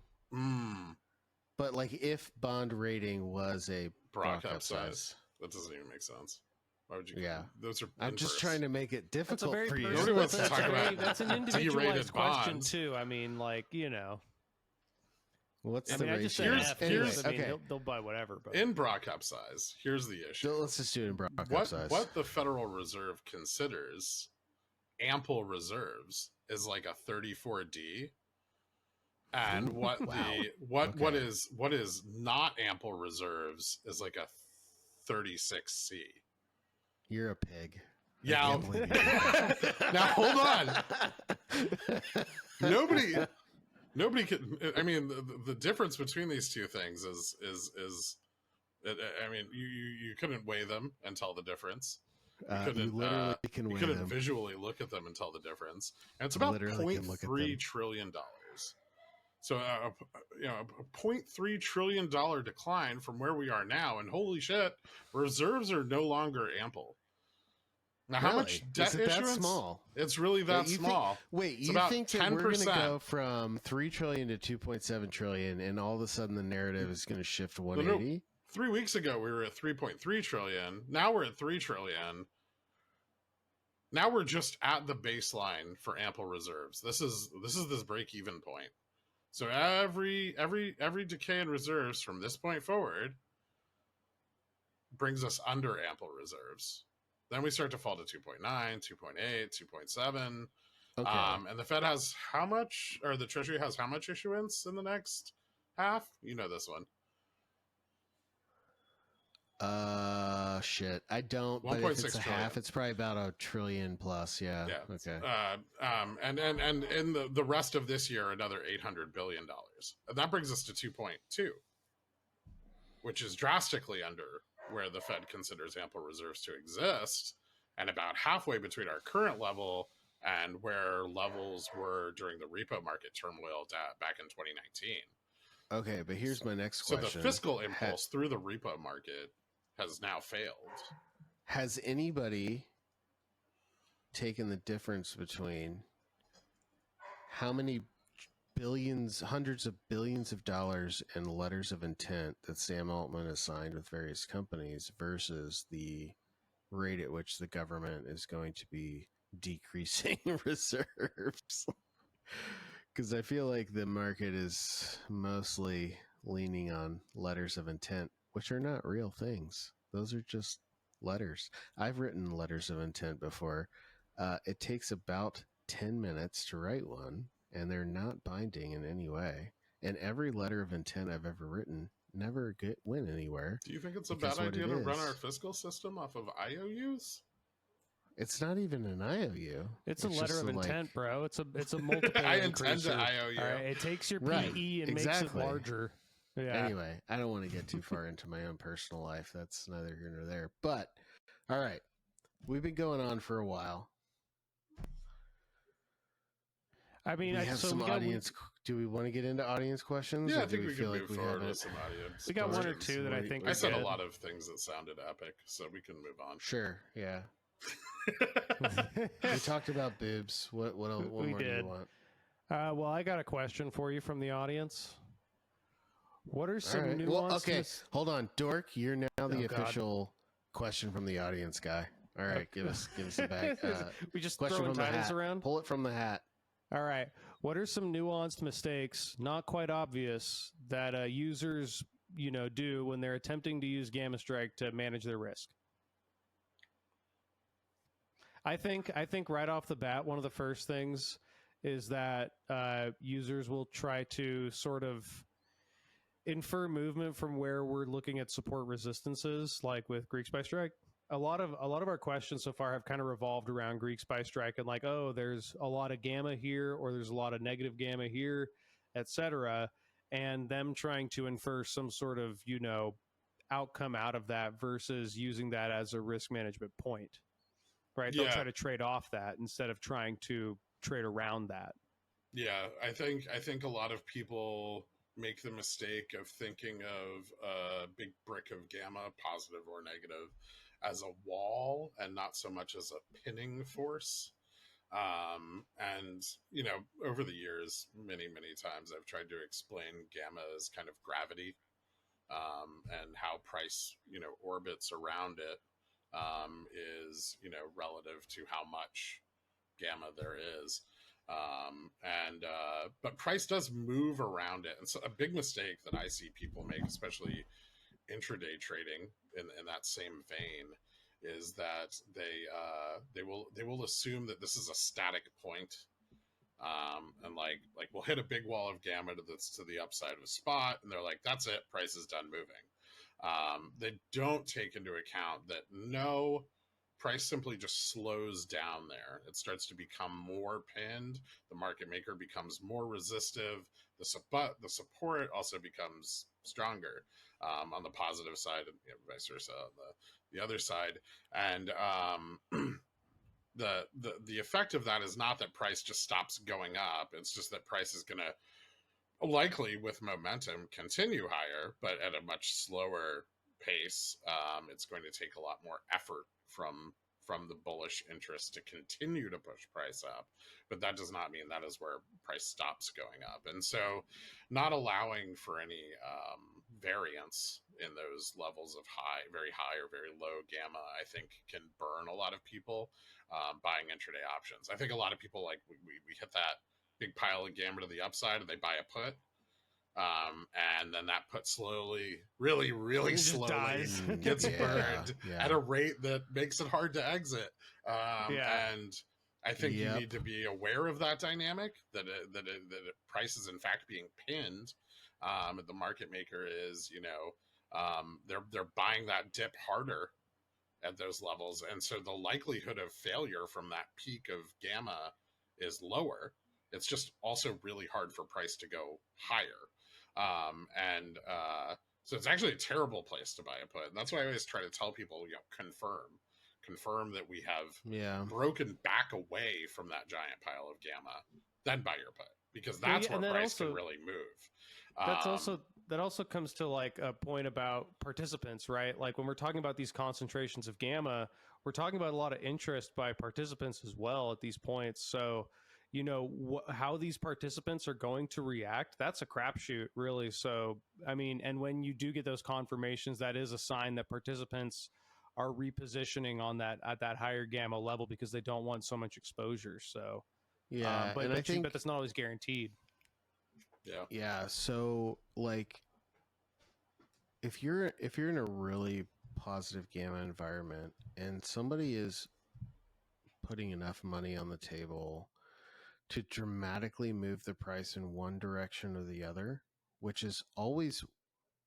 Speaker 1: But like if bond rating was a
Speaker 2: bra cup size, that doesn't even make sense. Why would you?
Speaker 1: Yeah,
Speaker 2: those are.
Speaker 1: I'm just trying to make it difficult for you.
Speaker 2: Nobody wants to talk about
Speaker 3: that's an individualized
Speaker 2: derated
Speaker 3: question
Speaker 2: bonds.
Speaker 3: too. I mean, like, you know.
Speaker 1: What's
Speaker 3: I
Speaker 1: the
Speaker 3: mean, I just said
Speaker 1: ratio?
Speaker 3: F.
Speaker 2: Here's-
Speaker 3: I mean,
Speaker 1: okay.
Speaker 3: they'll buy whatever. But
Speaker 2: In bra cup size, here's the issue.
Speaker 1: So let's just do it in bra cup size.
Speaker 2: What the Federal Reserve considers ample reserves is like a 34D, and what what is not ample reserves is like a 36C.
Speaker 1: You're a pig.
Speaker 2: Yeah.
Speaker 1: I can't believe you.
Speaker 2: Now hold on. Nobody can. I mean, the difference between these two things is I mean, you couldn't weigh them and tell the difference.
Speaker 1: You literally can
Speaker 2: you
Speaker 1: weigh
Speaker 2: couldn't
Speaker 1: them.
Speaker 2: visually look at them and tell the difference. And it's about
Speaker 1: Literally can look at them.
Speaker 2: $0.3 trillion. So a $0.3 trillion decline from where we are now, and holy shit, reserves are no longer ample. Now, how much debt
Speaker 1: is it
Speaker 2: issuance?
Speaker 1: that small?
Speaker 2: It's really that small.
Speaker 1: Wait,
Speaker 2: It's
Speaker 1: you
Speaker 2: about
Speaker 1: think that we're going to
Speaker 2: 10%.
Speaker 1: go from 3 trillion to 2.7 trillion, and all of a sudden the narrative is going to shift 180?
Speaker 2: 3 weeks ago, we were at 3.3 trillion. Now we're at 3 trillion. Now we're just at the baseline for ample reserves. This is this break-even point. So every decay in reserves from this point forward brings us under ample reserves. Then we start to fall to 2.9, 2.8, 2.7.
Speaker 1: Okay.
Speaker 2: And the Fed has how much, or the Treasury has how much issuance in the next half? You know this one.
Speaker 1: Shit. I don't. But if
Speaker 2: 1.6
Speaker 1: it's a
Speaker 2: trillion.
Speaker 1: half, it's probably about $1 trillion plus. Yeah.
Speaker 2: Yeah.
Speaker 1: Okay.
Speaker 2: And in the rest of this year, another $800 billion. And that brings us to 2.2, which is drastically under where the Fed considers ample reserves to exist, and about halfway between our current level and where levels were during the repo market turmoil back in 2019.
Speaker 1: Okay, but here's my next
Speaker 2: So
Speaker 1: question.
Speaker 2: the fiscal impulse through the repo market has now failed.
Speaker 1: Has anybody taken the difference between how many billions, hundreds of billions of dollars in letters of intent that Sam Altman has signed with various companies versus the rate at which the government is going to be decreasing reserves? Because I feel like the market is mostly leaning on letters of intent, which are not real things. Those are just letters. I've written letters of intent before. It takes about 10 minutes to write one, and they're not binding in any way. And every letter of intent I've ever written never went anywhere.
Speaker 2: Do you think it's a bad idea to run our fiscal system off of IOUs?
Speaker 1: It's not even an IOU.
Speaker 3: It's a letter of intent, bro. It's a multiple.
Speaker 2: I intend to IOU.
Speaker 3: All right, it takes your PE
Speaker 1: Right,
Speaker 3: and
Speaker 1: exactly.
Speaker 3: makes it larger. Yeah.
Speaker 1: Anyway, I don't want to get too far into my own personal life. That's neither here nor there. But, all right. We've been going on for a while.
Speaker 3: I mean,
Speaker 1: we have some audience. Do we want to get into audience questions?
Speaker 2: Yeah,
Speaker 1: or
Speaker 2: I think
Speaker 1: do
Speaker 2: we
Speaker 1: feel
Speaker 2: can
Speaker 1: like
Speaker 2: move forward with some audience.
Speaker 3: We got one or
Speaker 2: questions.
Speaker 3: two that I think
Speaker 2: I
Speaker 3: are
Speaker 2: said
Speaker 3: good.
Speaker 2: a lot of things that sounded epic, so we can move on.
Speaker 1: Sure. Yeah. We talked about boobs. What more do you want?
Speaker 3: Well, I got a question for you from the audience. What are some nuances?
Speaker 1: Well, okay, hold on, Dork. You're now the official question from the audience guy. All right, give us the bag.
Speaker 3: We just
Speaker 1: question
Speaker 3: throwing
Speaker 1: from the
Speaker 3: titles
Speaker 1: hat.
Speaker 3: around.
Speaker 1: Pull it from the hat.
Speaker 3: All right. What are some nuanced mistakes, not quite obvious, that users do when they're attempting to use Gammastrike to manage their risk? I think right off the bat, one of the first things is that users will try to sort of infer movement from where we're looking at support resistances, like with Greek Spy Strike. A lot of our questions so far have kind of revolved around Greek Spy Strike and like, oh, there's a lot of gamma here, or there's a lot of negative gamma here, etc., and them trying to infer some sort of outcome out of that versus using that as a risk management point. Right? They'll try to trade off that instead of trying to trade around that.
Speaker 2: Yeah, I think a lot of people make the mistake of thinking of a big brick of gamma, positive or negative, as a wall and not so much as a pinning force. And over the years, many times I've tried to explain gamma as kind of gravity, and how price orbits around it, is relative to how much gamma there is. But price does move around it, and so a big mistake that I see people make, especially intraday trading in that same vein, is that they will assume that this is a static point, and like we'll hit a big wall of gamma that's to the upside of a spot, and they're like, that's it, price is done moving. They don't take into account that no, price simply just slows down there. It starts to become more pinned. The market maker becomes more resistive. The support also becomes stronger, on the positive side, and vice versa on the other side. And the effect of that is not that price just stops going up. It's just that price is going to likely, with momentum, continue higher, but at a much slower pace. It's going to take a lot more effort from the bullish interest to continue to push price up, but that does not mean that is where price stops going up. And so not allowing for any variance in those levels of very high or very low gamma, I think can burn a lot of people buying intraday options. I think a lot of people, like, we hit that big pile of gamma to the upside and they buy a put. And then that put slowly, really slowly gets burned at a rate that makes it hard to exit. And I think you need to be aware of that dynamic, that price is in fact being pinned. The market maker is, they're buying that dip harder at those levels. And so the likelihood of failure from that peak of gamma is lower. It's just also really hard for price to go higher. So it's actually a terrible place to buy a put. And that's why I always try to tell people, confirm that we have broken back away from that giant pile of gamma, then buy your put, because that's where price can really move.
Speaker 3: That also comes to like a point about participants, right? Like when we're talking about these concentrations of gamma, we're talking about a lot of interest by participants as well at these points. So how these participants are going to react, that's a crapshoot, really. So, I mean, and when you do get those confirmations, that is a sign that participants are repositioning on that at that higher gamma level because they don't want so much exposure. So, but I think that's not always guaranteed.
Speaker 1: Yeah. So, like, if you're in a really positive gamma environment and somebody is putting enough money on the table to dramatically move the price in one direction or the other, which is always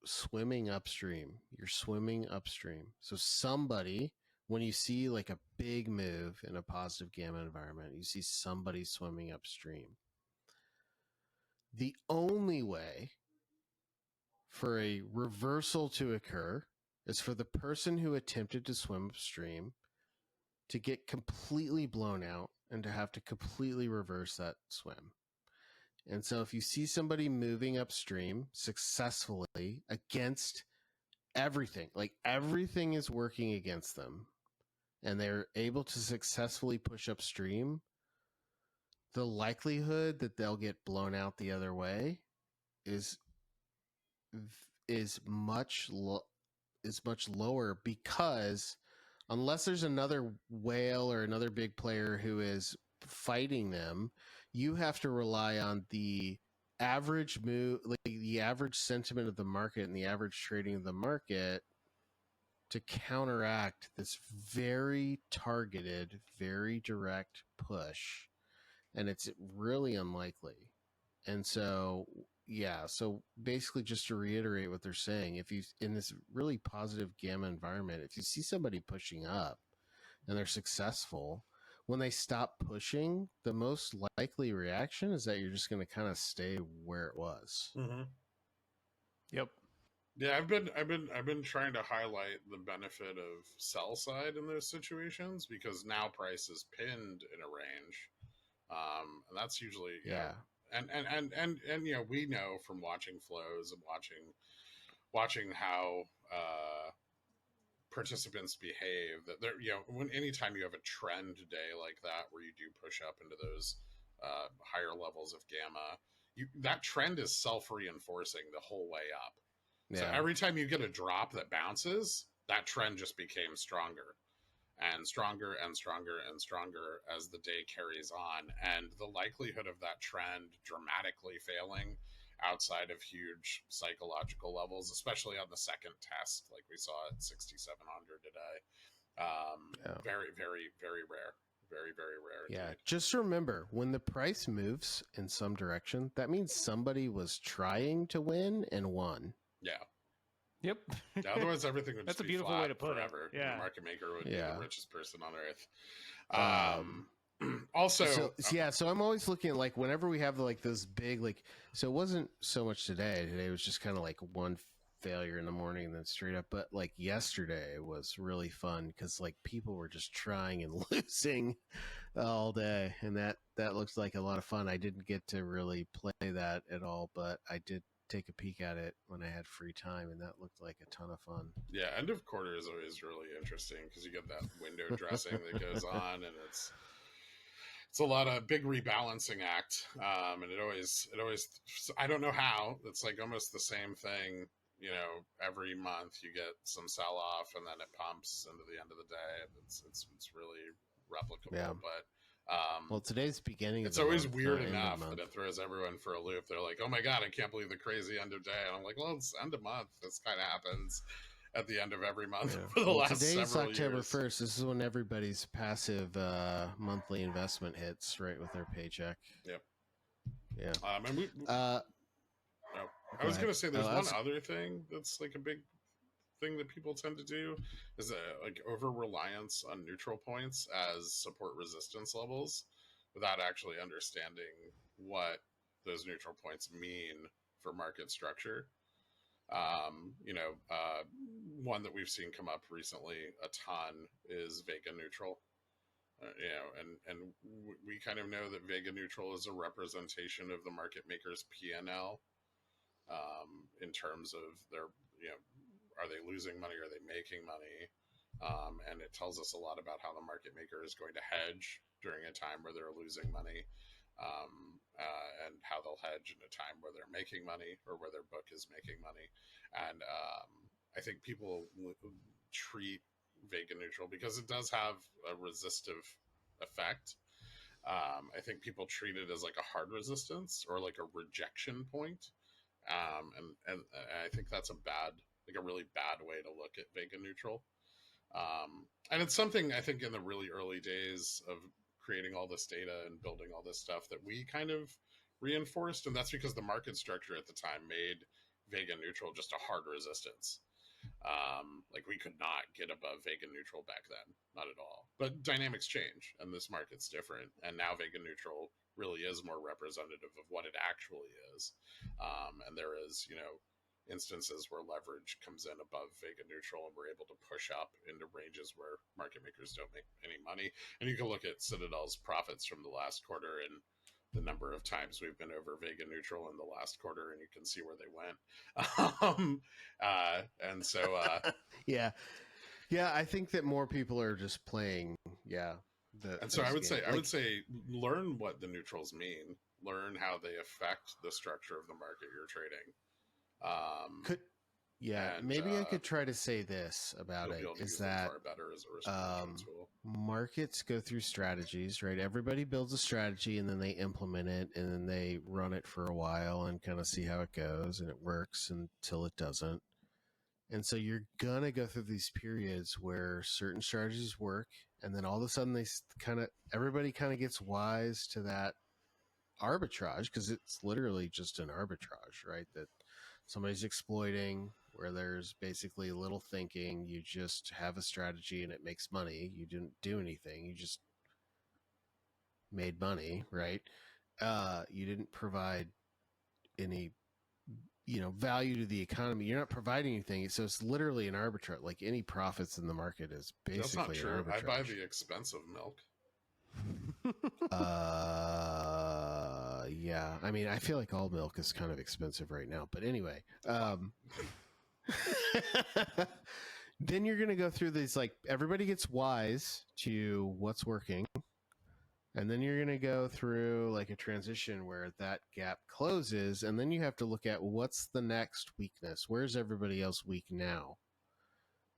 Speaker 1: swimming upstream. You're swimming upstream. So somebody, when you see like a big move in a positive gamma environment, you see somebody swimming upstream. The only way for a reversal to occur is for the person who attempted to swim upstream to get completely blown out and to have to completely reverse that swim. And so if you see somebody moving upstream successfully against everything, like everything is working against them, and they're able to successfully push upstream, the likelihood that they'll get blown out the other way is much lower, because unless there's another whale or another big player who is fighting them, you have to rely on the average move, like the average sentiment of the market and the average trading of the market, to counteract this very targeted, very direct push. And it's really unlikely. And so, so basically, just to reiterate what they're saying, if you, in this really positive gamma environment, if you see somebody pushing up and they're successful, when they stop pushing, the most likely reaction is that you're just going to kind of stay where it was.
Speaker 2: Mm-hmm.
Speaker 3: Yep.
Speaker 2: Yeah, I've been trying to highlight the benefit of sell side in those situations, because now price is pinned in a range, and that's usually and you know, we know from watching flows and watching how participants behave that there, you know, when anytime you have a trend day like that where you do push up into those higher levels of gamma, that trend is self-reinforcing the whole way up. So every time you get a drop that bounces, that trend just became stronger and stronger and stronger and stronger as the day carries on. And the likelihood of that trend dramatically failing outside of huge psychological levels, especially on the second test, like we saw at 6,700 today, very, very, very rare. Very, very rare.
Speaker 1: Yeah.
Speaker 2: Indeed.
Speaker 1: Just remember, when the price moves in some direction, that means somebody was trying to win and won.
Speaker 2: Yeah.
Speaker 3: Yep.
Speaker 2: Otherwise, everything would just
Speaker 3: That's a
Speaker 2: be
Speaker 3: beautiful
Speaker 2: flat
Speaker 3: way to put
Speaker 2: forever.
Speaker 3: it. Yeah.
Speaker 2: The market maker would be the richest person on earth.
Speaker 1: Also, so I'm always looking at, like, whenever we have like those big, like, so it wasn't so much today. Today was just kind of like one failure in the morning and then straight up. But like yesterday was really fun because like people were just trying and losing all day, and that looks like a lot of fun. I didn't get to really play that at all, but I did take a peek at it when I had free time, and that looked like a ton of fun.
Speaker 2: Yeah, end of quarter is always really interesting because you get that window dressing that goes on, and it's a lot of big rebalancing act, and it always I don't know how, it's like almost the same thing, you know, every month you get some sell off and then it pumps into the end of the day. It's really replicable, but
Speaker 1: well, today's beginning.
Speaker 2: It's always weird enough that it throws everyone for a loop. They're like, "Oh my god, I can't believe the crazy end of day," and I'm like, "Well, it's end of month. This kind of happens at the end of every month for the last several years."
Speaker 1: Today's October 1st. This is when everybody's passive monthly investment hits right with their paycheck.
Speaker 2: Yep.
Speaker 1: Yeah.
Speaker 2: And I was going to say there's one other thing that's like a big thing that people tend to do is like over reliance on neutral points as support resistance levels without actually understanding what those neutral points mean for market structure. One that we've seen come up recently a ton is Vega neutral. And we kind of know that Vega neutral is a representation of the market maker's P&L in terms of their, are they losing money? Are they making money? And it tells us a lot about how the market maker is going to hedge during a time where they're losing money, and how they'll hedge in a time where they're making money or where their book is making money. And I think people treat Vega neutral because it does have a resistive effect. I think people treat it as like a hard resistance or like a rejection point. And I think that's a really bad way to look at Vega neutral. And it's something I think in the really early days of creating all this data and building all this stuff that we kind of reinforced. And that's because the market structure at the time made Vega neutral just a hard resistance. Like we could not get above Vega neutral back then, not at all. But dynamics change and this market's different. And now Vega neutral really is more representative of what it actually is. And there is, instances where leverage comes in above Vega neutral and we're able to push up into ranges where market makers don't make any money. And you can look at Citadel's profits from the last quarter and the number of times we've been over Vega neutral in the last quarter, and you can see where they went. And so,
Speaker 1: yeah, I think that more people are just playing. Yeah.
Speaker 2: And so I would say, learn what the neutrals mean, learn how they affect the structure of the market you're trading.
Speaker 1: Maybe I could try to say this about it is that markets go through strategies, right? Everybody builds a strategy and then they implement it and then they run it for a while and kind of see how it goes, and it works until it doesn't. And so you're going to go through these periods where certain strategies work, and then all of a sudden everybody kind of gets wise to that arbitrage, because it's literally just an arbitrage, right? That somebody's exploiting, where there's basically little thinking. You just have a strategy and it makes money. You didn't do anything. You just made money, right? You didn't provide any, value to the economy. You're not providing anything. So it's literally an arbitrage. Like any profits in the market is basically
Speaker 2: That's not true.
Speaker 1: An arbitrage.
Speaker 2: I buy the expensive milk.
Speaker 1: yeah. I mean, I feel like all milk is kind of expensive right now. But anyway, then you're going to go through these, like, everybody gets wise to what's working. And then you're going to go through like a transition where that gap closes. And then you have to look at what's the next weakness. Where's everybody else weak now?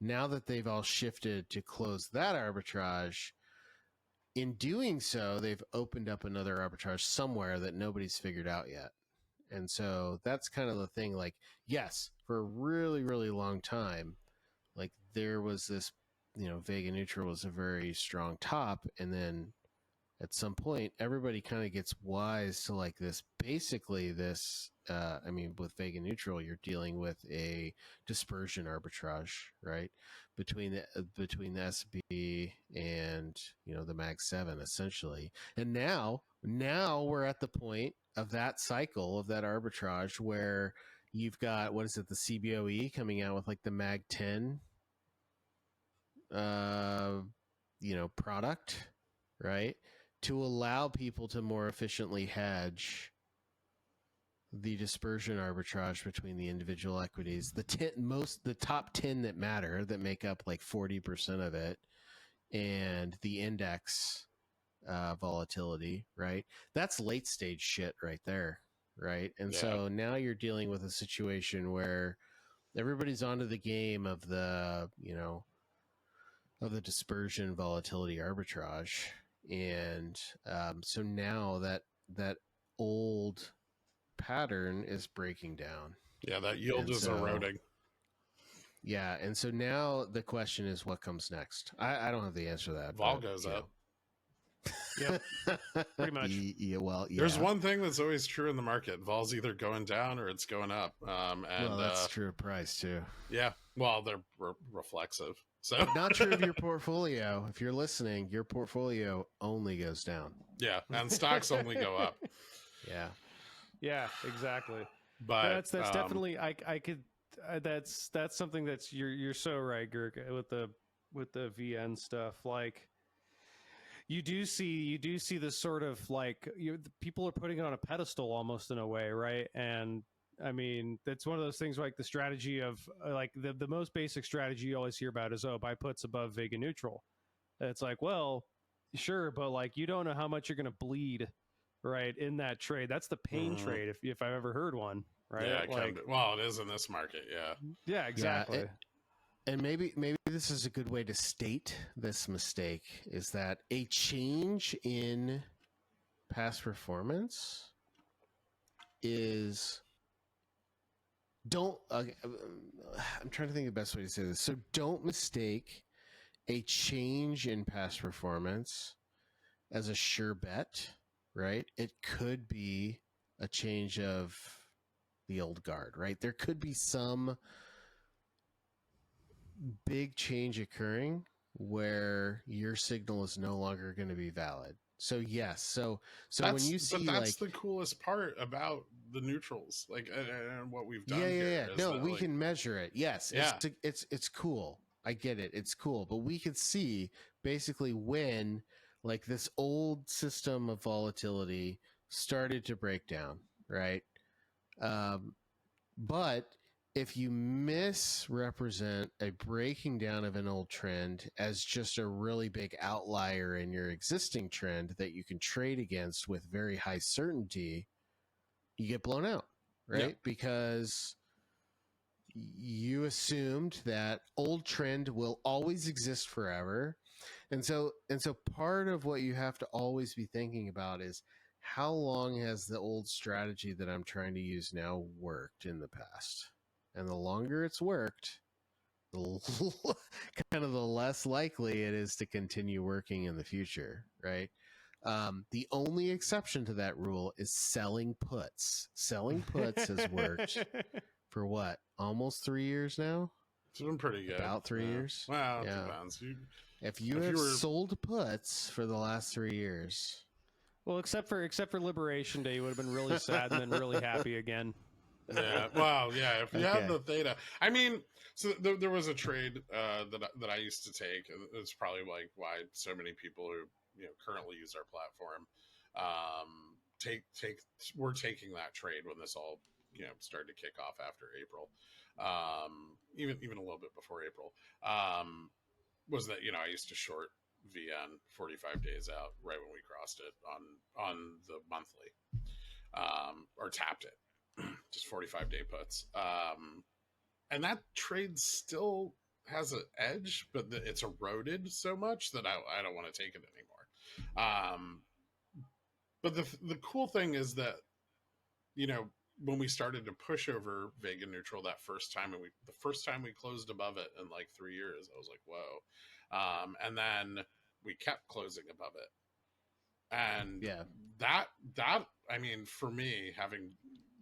Speaker 1: Now that they've all shifted to close that arbitrage, in doing so, they've opened up another arbitrage somewhere that nobody's figured out yet. And so that's kind of the thing. Like, yes, for a really, really long time, like there was this, Vega neutral was a very strong top. And then at some point, everybody kind of gets wise to like this, basically this, with Vega neutral, you're dealing with a dispersion arbitrage, right? Between the S&P and, the Mag 7 essentially. And now we're at the point of that cycle of that arbitrage where you've got, what is it? The CBOE coming out with like the Mag 10, product, right? To allow people to more efficiently hedge the dispersion arbitrage between the individual equities, the top 10 that matter, that make up like 40% of it, and the index volatility, right? That's late stage shit right there, right? And so now you're dealing with a situation where everybody's onto the game of the, of the dispersion volatility arbitrage. And so now that old pattern is breaking down.
Speaker 2: Yeah, that yield is eroding.
Speaker 1: Yeah, and so now the question is, what comes next? I don't have the answer to that.
Speaker 2: Vol goes up.
Speaker 3: Yep, pretty much.
Speaker 2: There's one thing that's always true in the market. Vol's either going down or it's going up.
Speaker 1: Well, that's true of price too.
Speaker 2: Yeah, well, they're reflexive. So
Speaker 1: not true of your portfolio. If you're listening, your portfolio only goes down.
Speaker 2: Yeah, and stocks only go up.
Speaker 1: Yeah.
Speaker 3: Yeah, exactly.
Speaker 2: But
Speaker 3: that's definitely I could that's something that's you're so right, Gherk, with the VN stuff. Like you do see this sort of like people are putting it on a pedestal almost in a way, right? And I mean, that's one of those things like the strategy of like the most basic strategy you always hear about is, buy puts above Vega neutral. It's like, well, sure, but like you don't know how much you're going to bleed, right, in that trade. That's the pain trade if I've ever heard one, right?
Speaker 2: Yeah,
Speaker 3: like,
Speaker 2: well, it is in this market, yeah.
Speaker 3: Yeah, exactly.
Speaker 1: Yeah, and maybe this is a good way to state this mistake, is that a change in past performance is I'm trying to think of the best way to say this. So don't mistake a change in past performance as a sure bet, right? It could be a change of the old guard, right? There could be some big change occurring where your signal is no longer going to be valid. So yes, so when you see,
Speaker 2: that's the coolest part about the neutrals, like and what we've done.
Speaker 1: Yeah. No, we
Speaker 2: like,
Speaker 1: can measure it. Yes,
Speaker 2: yeah.
Speaker 1: It's cool. I get it. It's cool, but we could see basically when like this old system of volatility started to break down, right? But if you misrepresent a breaking down of an old trend as just a really big outlier in your existing trend that you can trade against with very high certainty, you get blown out, right?
Speaker 2: Yep.
Speaker 1: Because you assumed that old trend will always exist forever. And so part of what you have to always be thinking about is, how long has the old strategy that I'm trying to use now worked in the past? And the longer it's worked, the kind of the less likely it is to continue working in the future, right? The only exception to that rule is selling puts. Selling puts has worked for what? Almost 3 years now?
Speaker 2: It's been pretty good.
Speaker 1: About 3 years?
Speaker 2: Well, it
Speaker 1: yeah.
Speaker 2: depends.
Speaker 1: If you have sold puts for the last 3 years...
Speaker 3: Well, except for Liberation Day, you would have been really sad and then really happy again.
Speaker 2: Yeah. Well, yeah. If you have the theta, I mean, so there was a trade that I used to take. It's probably like why so many people who currently use our platform we're taking that trade when this all started to kick off after April, even a little bit before April. Was that I used to short VN 45 days out right when we crossed it on the monthly, or tapped it, just 45-day puts, and that trade still has an edge, but it's eroded so much that I don't want to take it anymore. But the cool thing is that when we started to push over Vega neutral that first time, and the first time we closed above it in like 3 years, I was like, whoa. And then we kept closing above it. And that, I mean, for me, having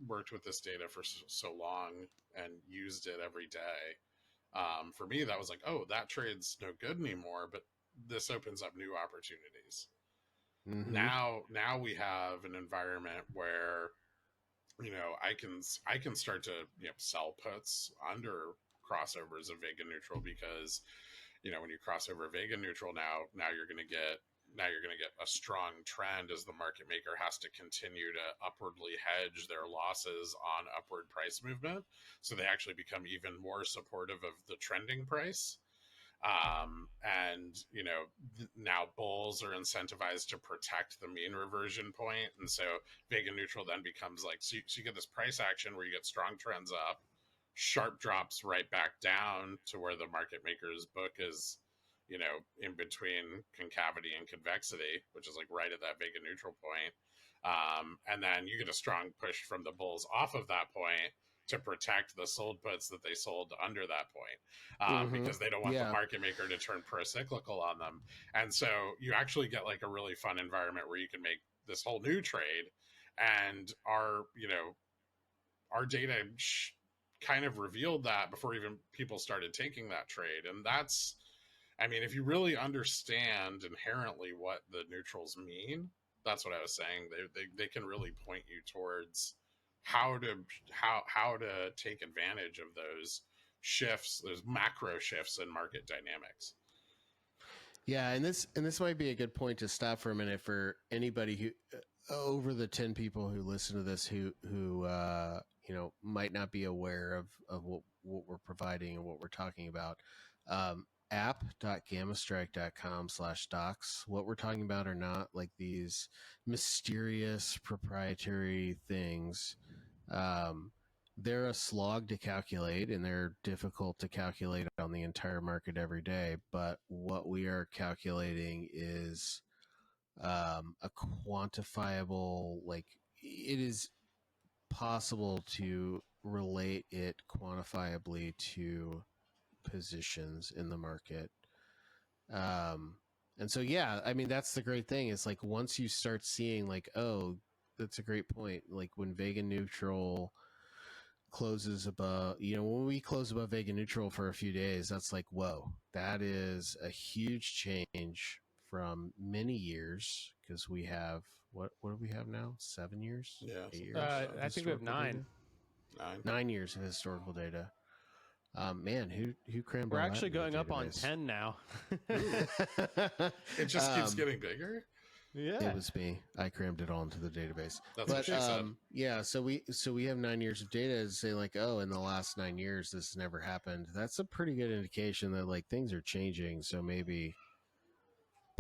Speaker 2: worked with this data for so long and used it every day, for me, that was like, oh, that trade's no good anymore, but this opens up new opportunities. Mm-hmm. Now we have an environment where I can start to sell puts under crossovers of Vega neutral, because when you cross over Vega neutral, now you're going to get a strong trend as the market maker has to continue to upwardly hedge their losses on upward price movement, so they actually become even more supportive of the trending price. And now bulls are incentivized to protect the mean reversion point, and so Vega neutral then becomes like, so you get this price action where you get strong trends up, sharp drops right back down to where the market maker's book is in between concavity and convexity, which is like right at that Vega neutral point, and then you get a strong push from the bulls off of that point to protect the sold puts that they sold under that point, because they don't want the market maker to turn pro-cyclical on them. And so you actually get like a really fun environment where you can make this whole new trade. And our data kind of revealed that before even people started taking that trade. And that's, I mean, if you really understand inherently what the neutrals mean, that's what I was saying. They can really point you towards how to take advantage of those shifts, those macro shifts in market dynamics.
Speaker 1: Yeah, and this might be a good point to stop for a minute for anybody who over the 10 people who listen to this who might not be aware of what we're providing and what we're talking about. app.gammastrike.com/docs. What we're talking about are not like these mysterious proprietary things. They're a slog to calculate, and they're difficult to calculate on the entire market every day. But what we are calculating is a quantifiable, like it is possible to relate it quantifiably to positions in the market. And so, yeah, I mean, that's the great thing. It's like once you start seeing like, oh, that's a great point. Like when Vega neutral closes above, when we close above Vega neutral for a few days, that's like, whoa, that is a huge change from many years, because we have, what do we have now? 7 years?
Speaker 2: Yeah.
Speaker 1: 8 years?
Speaker 3: I think we have 9.
Speaker 1: Data? 9 years of historical data. Man, who crammed
Speaker 3: We're
Speaker 1: all that
Speaker 3: actually
Speaker 1: into the
Speaker 3: going up on
Speaker 1: database?
Speaker 3: 10 now.
Speaker 2: It just keeps getting bigger.
Speaker 3: Yeah,
Speaker 1: it was me. I crammed it all into the database.
Speaker 2: That's what she said.
Speaker 1: Yeah, so we have 9 years of data to say like, oh, in the last 9 years this has never happened. That's a pretty good indication that like things are changing. So maybe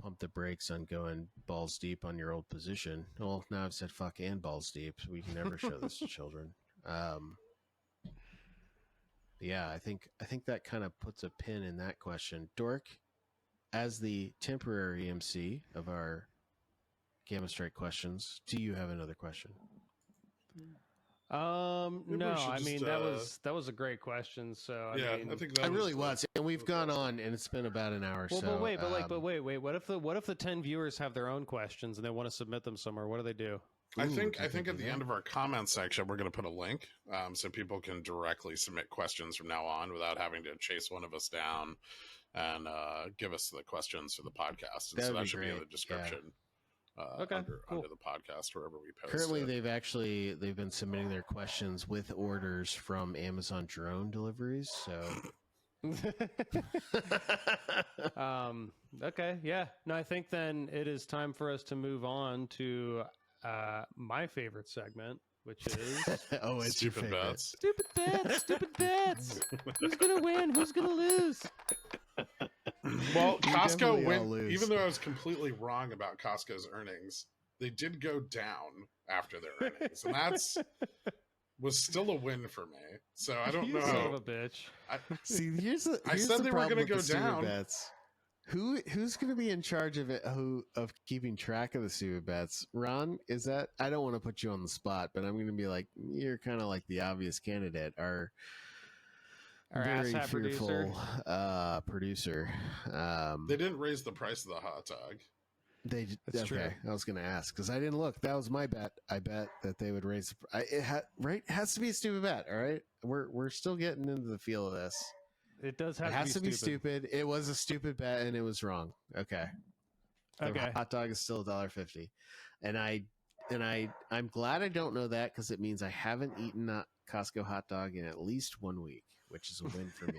Speaker 1: pump the brakes on going balls deep on your old position. Well, now I've said fuck and balls deep. So we can never show this to children. Yeah, I think that kind of puts a pin in that question. Dork, as the temporary MC of our Gammastrike questions, do you have another question?
Speaker 3: No, I mean that was a great question. So I
Speaker 2: think that
Speaker 1: really was, and we've gone on, and it's been about an hour.
Speaker 3: Well,
Speaker 1: so,
Speaker 3: but wait. What if the 10 viewers have their own questions and they want to submit them somewhere? What do they do?
Speaker 2: I think at the end of our comment section, we're going to put a link so people can directly submit questions from now on without having to chase one of us down and give us the questions for the podcast. And so that should be in the description.
Speaker 3: Okay,
Speaker 2: under the podcast, wherever we post.
Speaker 1: Currently, they've been submitting their questions with orders from Amazon drone deliveries. So,
Speaker 3: okay, yeah. No, I think then it is time for us to move on to my favorite segment, which is
Speaker 1: Oh, it's
Speaker 2: Stupid
Speaker 1: your favorite.
Speaker 2: bets.
Speaker 3: stupid bets. Stupid bets. Who's gonna win? Who's gonna lose?
Speaker 2: Well,
Speaker 1: We
Speaker 2: Costco
Speaker 1: definitely all
Speaker 2: went,
Speaker 1: lose.
Speaker 2: even though I was completely wrong about Costco's earnings, they did go down after their earnings. And was still a win for me. So I don't
Speaker 3: You
Speaker 2: know
Speaker 3: son
Speaker 2: how.
Speaker 3: of a bitch.
Speaker 1: See, here's
Speaker 2: I
Speaker 1: here's
Speaker 2: said
Speaker 1: the
Speaker 2: they were
Speaker 1: problem
Speaker 2: gonna
Speaker 1: with the
Speaker 2: go
Speaker 1: stupid
Speaker 2: down.
Speaker 1: bets. Who's going to be in charge of it? Of keeping track of the stupid bets? Ron, is that? I don't want to put you on the spot, but I'm going to be like, you're kind of like the obvious candidate. Our very
Speaker 3: asshat
Speaker 1: fearful producer.
Speaker 2: They didn't raise the price of the hot dog.
Speaker 3: That's true.
Speaker 1: I was going to ask because I didn't look. That was my bet. I bet that they would raise. Right? It has to be a stupid bet. All right, we're still getting into the feel of this.
Speaker 3: It does have
Speaker 1: It has
Speaker 3: to be stupid.
Speaker 1: It was a stupid bet and it was wrong. Okay. The hot dog is still $1.50. And I'm glad I don't know that because it means I haven't eaten a Costco hot dog in at least 1 week, which is a win for me.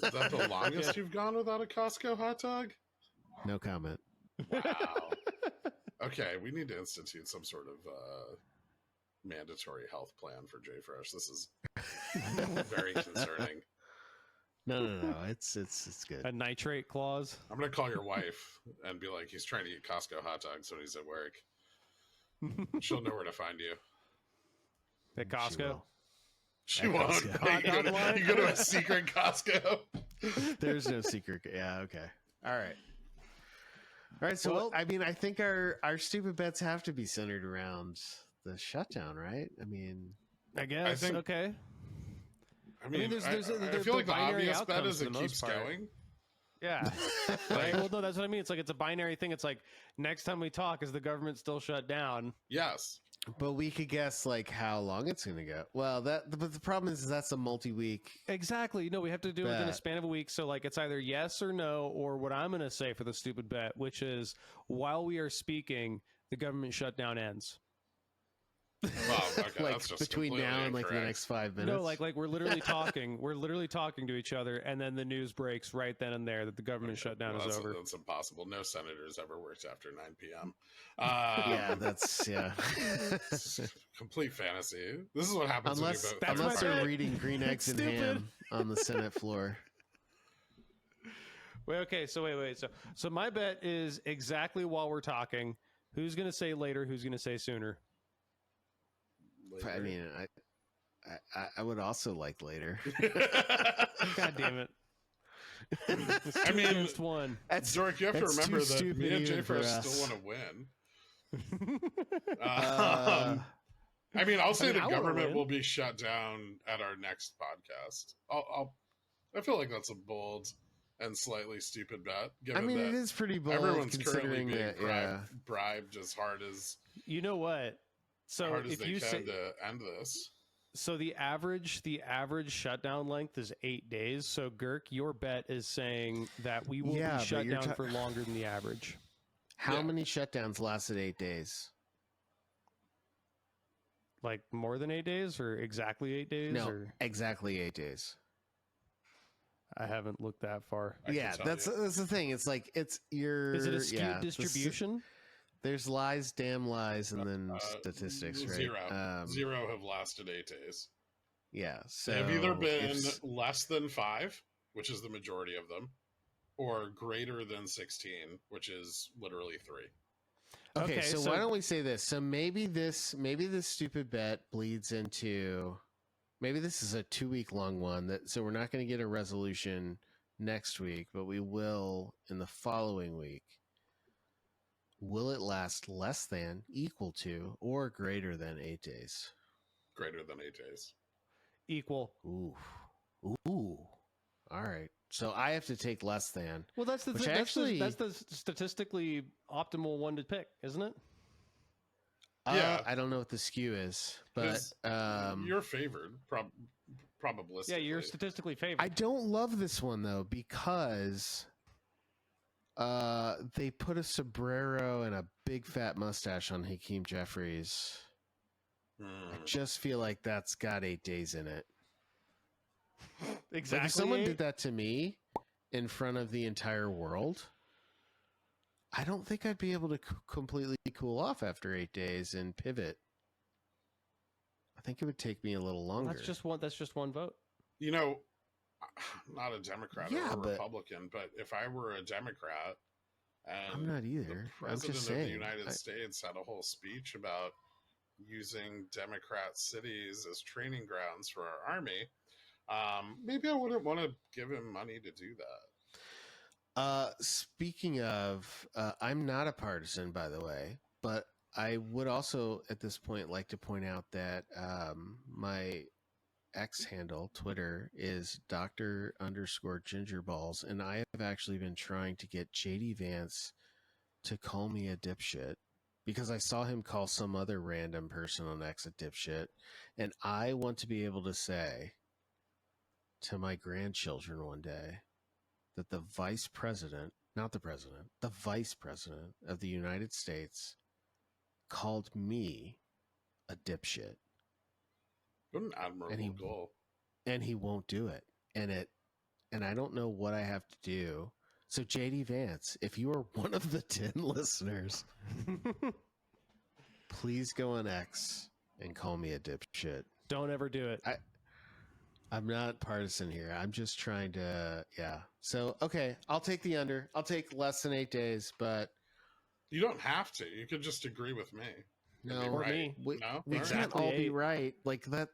Speaker 2: Is that the longest you've gone without a Costco hot dog?
Speaker 1: No comment.
Speaker 2: Wow. Okay, we need to institute some sort of mandatory health plan for JFresh. This is very concerning.
Speaker 1: No. It's good.
Speaker 3: A nitrate clause.
Speaker 2: I'm gonna call your wife and be like, he's trying to eat Costco hot dogs when he's at work. She'll know where to find you.
Speaker 3: At Costco.
Speaker 2: She
Speaker 1: At
Speaker 2: won't.
Speaker 1: Costco.
Speaker 2: You go to a secret Costco.
Speaker 1: There's no secret. Yeah. Okay. All right. So,
Speaker 3: Well-
Speaker 1: I mean, I think our stupid bets have to be centered around the shutdown, right? I mean,
Speaker 3: I guess.
Speaker 2: think-
Speaker 3: Okay.
Speaker 2: I mean,
Speaker 3: there's
Speaker 2: I feel like the
Speaker 3: binary
Speaker 2: obvious bet
Speaker 3: outcomes
Speaker 2: is
Speaker 3: for
Speaker 2: it
Speaker 3: the
Speaker 2: keeps
Speaker 3: most part.
Speaker 2: going.
Speaker 3: Yeah. Right. Well, no, that's what I mean. It's like it's a binary thing. It's like next time we talk, is the government still shut down?
Speaker 2: Yes.
Speaker 1: but we could guess like how long it's going to go. Well, but the problem is that's a multi-week.
Speaker 3: Exactly. No, we have to do it within a
Speaker 1: Bet.
Speaker 3: span of a week. So, like, it's either yes or no, or what I'm going to say for the stupid bet, which is while we are speaking, the government shutdown ends.
Speaker 2: Wow. Okay.
Speaker 1: Like
Speaker 2: that's just
Speaker 1: between
Speaker 2: completely
Speaker 1: now and like the
Speaker 2: incorrect.
Speaker 1: next 5 minutes.
Speaker 3: No, like we're literally talking. We're literally talking to each other, and then the news breaks right then and there that the government shutdown
Speaker 2: Well,
Speaker 3: is
Speaker 2: that's,
Speaker 3: over.
Speaker 2: That's impossible. No senators ever worked after 9 p.m.
Speaker 1: Yeah, that's
Speaker 2: Complete fantasy. This is what happens
Speaker 1: unless
Speaker 2: when you vote.
Speaker 3: That's
Speaker 1: unless
Speaker 3: my
Speaker 1: they're
Speaker 3: bet.
Speaker 1: reading Green Eggs and
Speaker 3: Stupid.
Speaker 1: Ham on the Senate floor.
Speaker 3: Wait. Okay. So wait. So my bet is exactly while we're talking. Who's going to say later? Who's going to say sooner?
Speaker 1: I mean, I would also like later.
Speaker 3: God damn it! It's
Speaker 2: I
Speaker 3: two
Speaker 2: mean,
Speaker 3: against one.
Speaker 2: Dork, you have to
Speaker 1: that's
Speaker 2: remember
Speaker 1: too
Speaker 2: that
Speaker 1: stupid
Speaker 2: me and
Speaker 1: even for
Speaker 2: JFresh
Speaker 1: us.
Speaker 2: still want to win.
Speaker 1: Uh,
Speaker 2: I mean, I'll say
Speaker 3: I
Speaker 2: the
Speaker 3: wanna
Speaker 2: government
Speaker 3: win.
Speaker 2: will be shut down at our next podcast. I feel like that's a bold and slightly stupid bet. Given
Speaker 1: I mean,
Speaker 2: that
Speaker 1: it is pretty bold
Speaker 2: everyone's currently
Speaker 1: considering
Speaker 2: being
Speaker 1: that. Yeah.
Speaker 2: bribed as hard as
Speaker 3: So if
Speaker 2: they
Speaker 3: you
Speaker 2: can
Speaker 3: say
Speaker 2: to end this.
Speaker 3: so, the average shutdown length is 8 days. So Gherk, your bet is saying that we will
Speaker 1: Yeah,
Speaker 3: be
Speaker 1: but
Speaker 3: shut
Speaker 1: you're
Speaker 3: down for longer than the average.
Speaker 1: How
Speaker 2: Yeah.
Speaker 1: many shutdowns lasted 8 days?
Speaker 3: Like more than 8 days, or exactly 8 days?
Speaker 1: No,
Speaker 3: Or
Speaker 1: exactly 8 days.
Speaker 3: I haven't looked that far.
Speaker 2: I can
Speaker 1: Yeah,
Speaker 2: tell
Speaker 1: that's the thing. It's like it's your.
Speaker 3: Is it a skewed
Speaker 1: yeah,
Speaker 3: distribution?
Speaker 1: There's lies, damn lies, and then statistics, right?
Speaker 2: Zero have lasted 8 days.
Speaker 1: Yeah, so
Speaker 2: They have either been
Speaker 1: if-
Speaker 2: less than 5, which is the majority of them, or greater than 16, which is literally 3.
Speaker 1: Okay,
Speaker 3: Okay,
Speaker 1: so
Speaker 3: so-
Speaker 1: why don't we say this? So maybe this stupid bet bleeds into maybe this is a 2-week long one so we're not going to get a resolution next week, but we will in the following week. Will it last less than, equal to, or greater than 8 days?
Speaker 2: Greater than 8 days.
Speaker 3: Equal.
Speaker 1: Ooh. All right. So I have to take less than.
Speaker 3: Well, that's the
Speaker 1: Which
Speaker 3: thing.
Speaker 1: actually-
Speaker 3: That's the statistically optimal one to pick, isn't it?
Speaker 2: Yeah.
Speaker 1: I don't know what the skew is, but
Speaker 2: 'Cause you're favored, probabilistically.
Speaker 3: Yeah, you're statistically favored.
Speaker 1: I don't love this one though because they put a sombrero and a big fat mustache on Hakeem Jeffries. I just feel like that's got 8 days in it.
Speaker 3: Exactly.
Speaker 1: Like if someone
Speaker 3: eight?
Speaker 1: did that to me in front of the entire world, I don't think I'd be able to completely cool off after 8 days and pivot. I think it would take me a little longer.
Speaker 3: Well, that's just one vote.
Speaker 2: You know, not a Democrat
Speaker 1: Yeah,
Speaker 2: or a
Speaker 1: but-
Speaker 2: Republican, but if I were a Democrat and
Speaker 1: I'm not either.
Speaker 2: the
Speaker 1: I'm just
Speaker 2: president of
Speaker 1: saying.
Speaker 2: the United States had a whole speech about using Democrat cities as training grounds for our army, maybe I wouldn't want to give him money to do that.
Speaker 1: Speaking of, I'm not a partisan, by the way, but I would also at this point like to point out that my X handle, Twitter, is Dr._Gingerballs, and I have actually been trying to get JD Vance to call me a dipshit because I saw him call some other random person on X a dipshit, and I want to be able to say to my grandchildren one day that the vice president, not the president, the vice president of the United States called me a dipshit.
Speaker 2: What an admirable goal.
Speaker 1: And he won't do it. And I don't know what I have to do. So JD Vance, if you are one of the 10 listeners, please go on X and call me a dipshit.
Speaker 3: Don't ever do it.
Speaker 1: I'm not partisan here. I'm just trying to, yeah. So, okay, I'll take the under. I'll take less than 8 days, but...
Speaker 2: You don't have to. You could just agree with me.
Speaker 1: No,
Speaker 3: or
Speaker 2: right.
Speaker 3: me.
Speaker 1: we
Speaker 2: No?
Speaker 1: can't
Speaker 3: Exactly
Speaker 1: all be
Speaker 3: 8.
Speaker 1: right. Like that.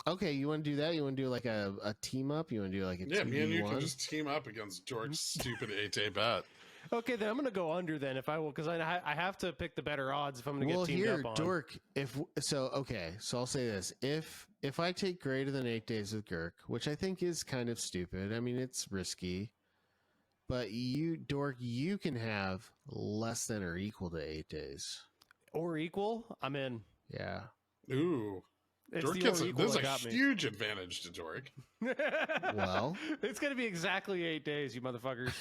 Speaker 1: Okay, you want to do that? You want to do like a team up? You want to do like a
Speaker 2: Yeah, me and you
Speaker 1: 2v1?
Speaker 2: can just team up against Dork's stupid 8-day bet.
Speaker 3: Okay, then I'm going to go under then if I will, because I have to pick the better odds if I'm going to
Speaker 1: Well,
Speaker 3: get teamed
Speaker 1: here,
Speaker 3: up on.
Speaker 1: Dork. Okay, so I'll say this: if I take greater than 8 days with Gherk, which I think is kind of stupid. I mean, it's risky, but you, Dork, you can have less than or equal to 8 days.
Speaker 3: Or equal, I'm in.
Speaker 1: Yeah.
Speaker 2: Ooh.
Speaker 3: It's
Speaker 2: Dork
Speaker 3: the
Speaker 2: gets
Speaker 3: or equal
Speaker 2: there's
Speaker 3: that
Speaker 2: a
Speaker 3: got me.
Speaker 2: huge advantage to Dork.
Speaker 1: Well,
Speaker 3: it's going to be exactly 8 days, you motherfuckers.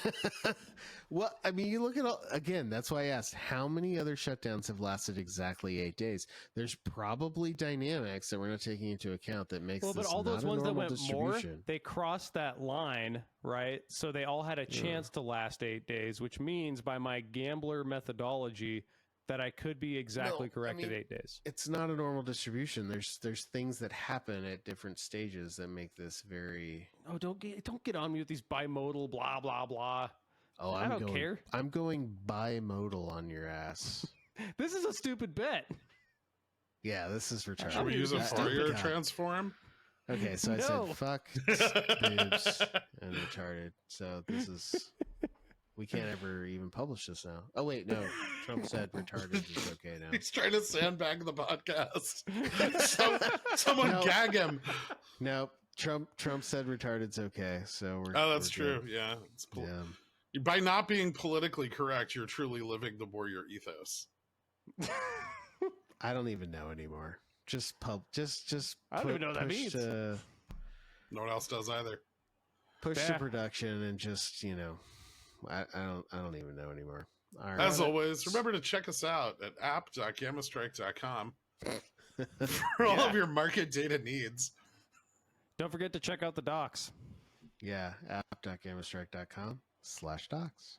Speaker 1: well, I mean, you look at again. That's why I asked how many other shutdowns have lasted exactly 8 days. There's probably dynamics that we're not taking into account that makes
Speaker 3: Well,
Speaker 1: this
Speaker 3: but all
Speaker 1: not
Speaker 3: those
Speaker 1: a
Speaker 3: ones that
Speaker 1: normal
Speaker 3: went more,
Speaker 1: distribution.
Speaker 3: they crossed that line, right? So they all had a chance to last 8 days, which means by my gambler methodology that I could be exactly
Speaker 1: No,
Speaker 3: correct
Speaker 1: I mean,
Speaker 3: at 8 days.
Speaker 1: It's not a normal distribution. There's things that happen at different stages that make this very.
Speaker 3: Oh, don't get on me with these bimodal blah blah blah.
Speaker 1: Oh,
Speaker 3: I don't care.
Speaker 1: I'm going bimodal on your ass.
Speaker 3: This is a stupid bet.
Speaker 1: Yeah, this is retarded.
Speaker 2: Should we use a
Speaker 1: God.
Speaker 2: Fourier transform?
Speaker 1: Okay, so I
Speaker 3: No.
Speaker 1: said fuck, boobs, and retarded. So this is. We can't ever even publish this now. Oh wait, no. Trump said retarded is okay now.
Speaker 2: He's trying to sandbag the podcast. Someone
Speaker 1: No.
Speaker 2: gag him.
Speaker 1: No, Trump said retarded's okay. So we're.
Speaker 2: Oh, that's
Speaker 1: we're
Speaker 2: true.
Speaker 1: good.
Speaker 2: Yeah. It's
Speaker 1: Yeah.
Speaker 2: By not being politically correct, you're truly living the warrior ethos.
Speaker 1: I don't even know anymore. Just
Speaker 3: I don't even know what that
Speaker 1: push
Speaker 3: means.
Speaker 1: to
Speaker 2: No one else does either.
Speaker 1: push
Speaker 3: Yeah.
Speaker 1: to production and just I don't even know anymore. All right.
Speaker 2: As always, remember to check us out at app.gammastrike.com for all of your market data needs.
Speaker 3: Don't forget to check out the docs.
Speaker 1: Yeah, app.gammastrike.com/docs.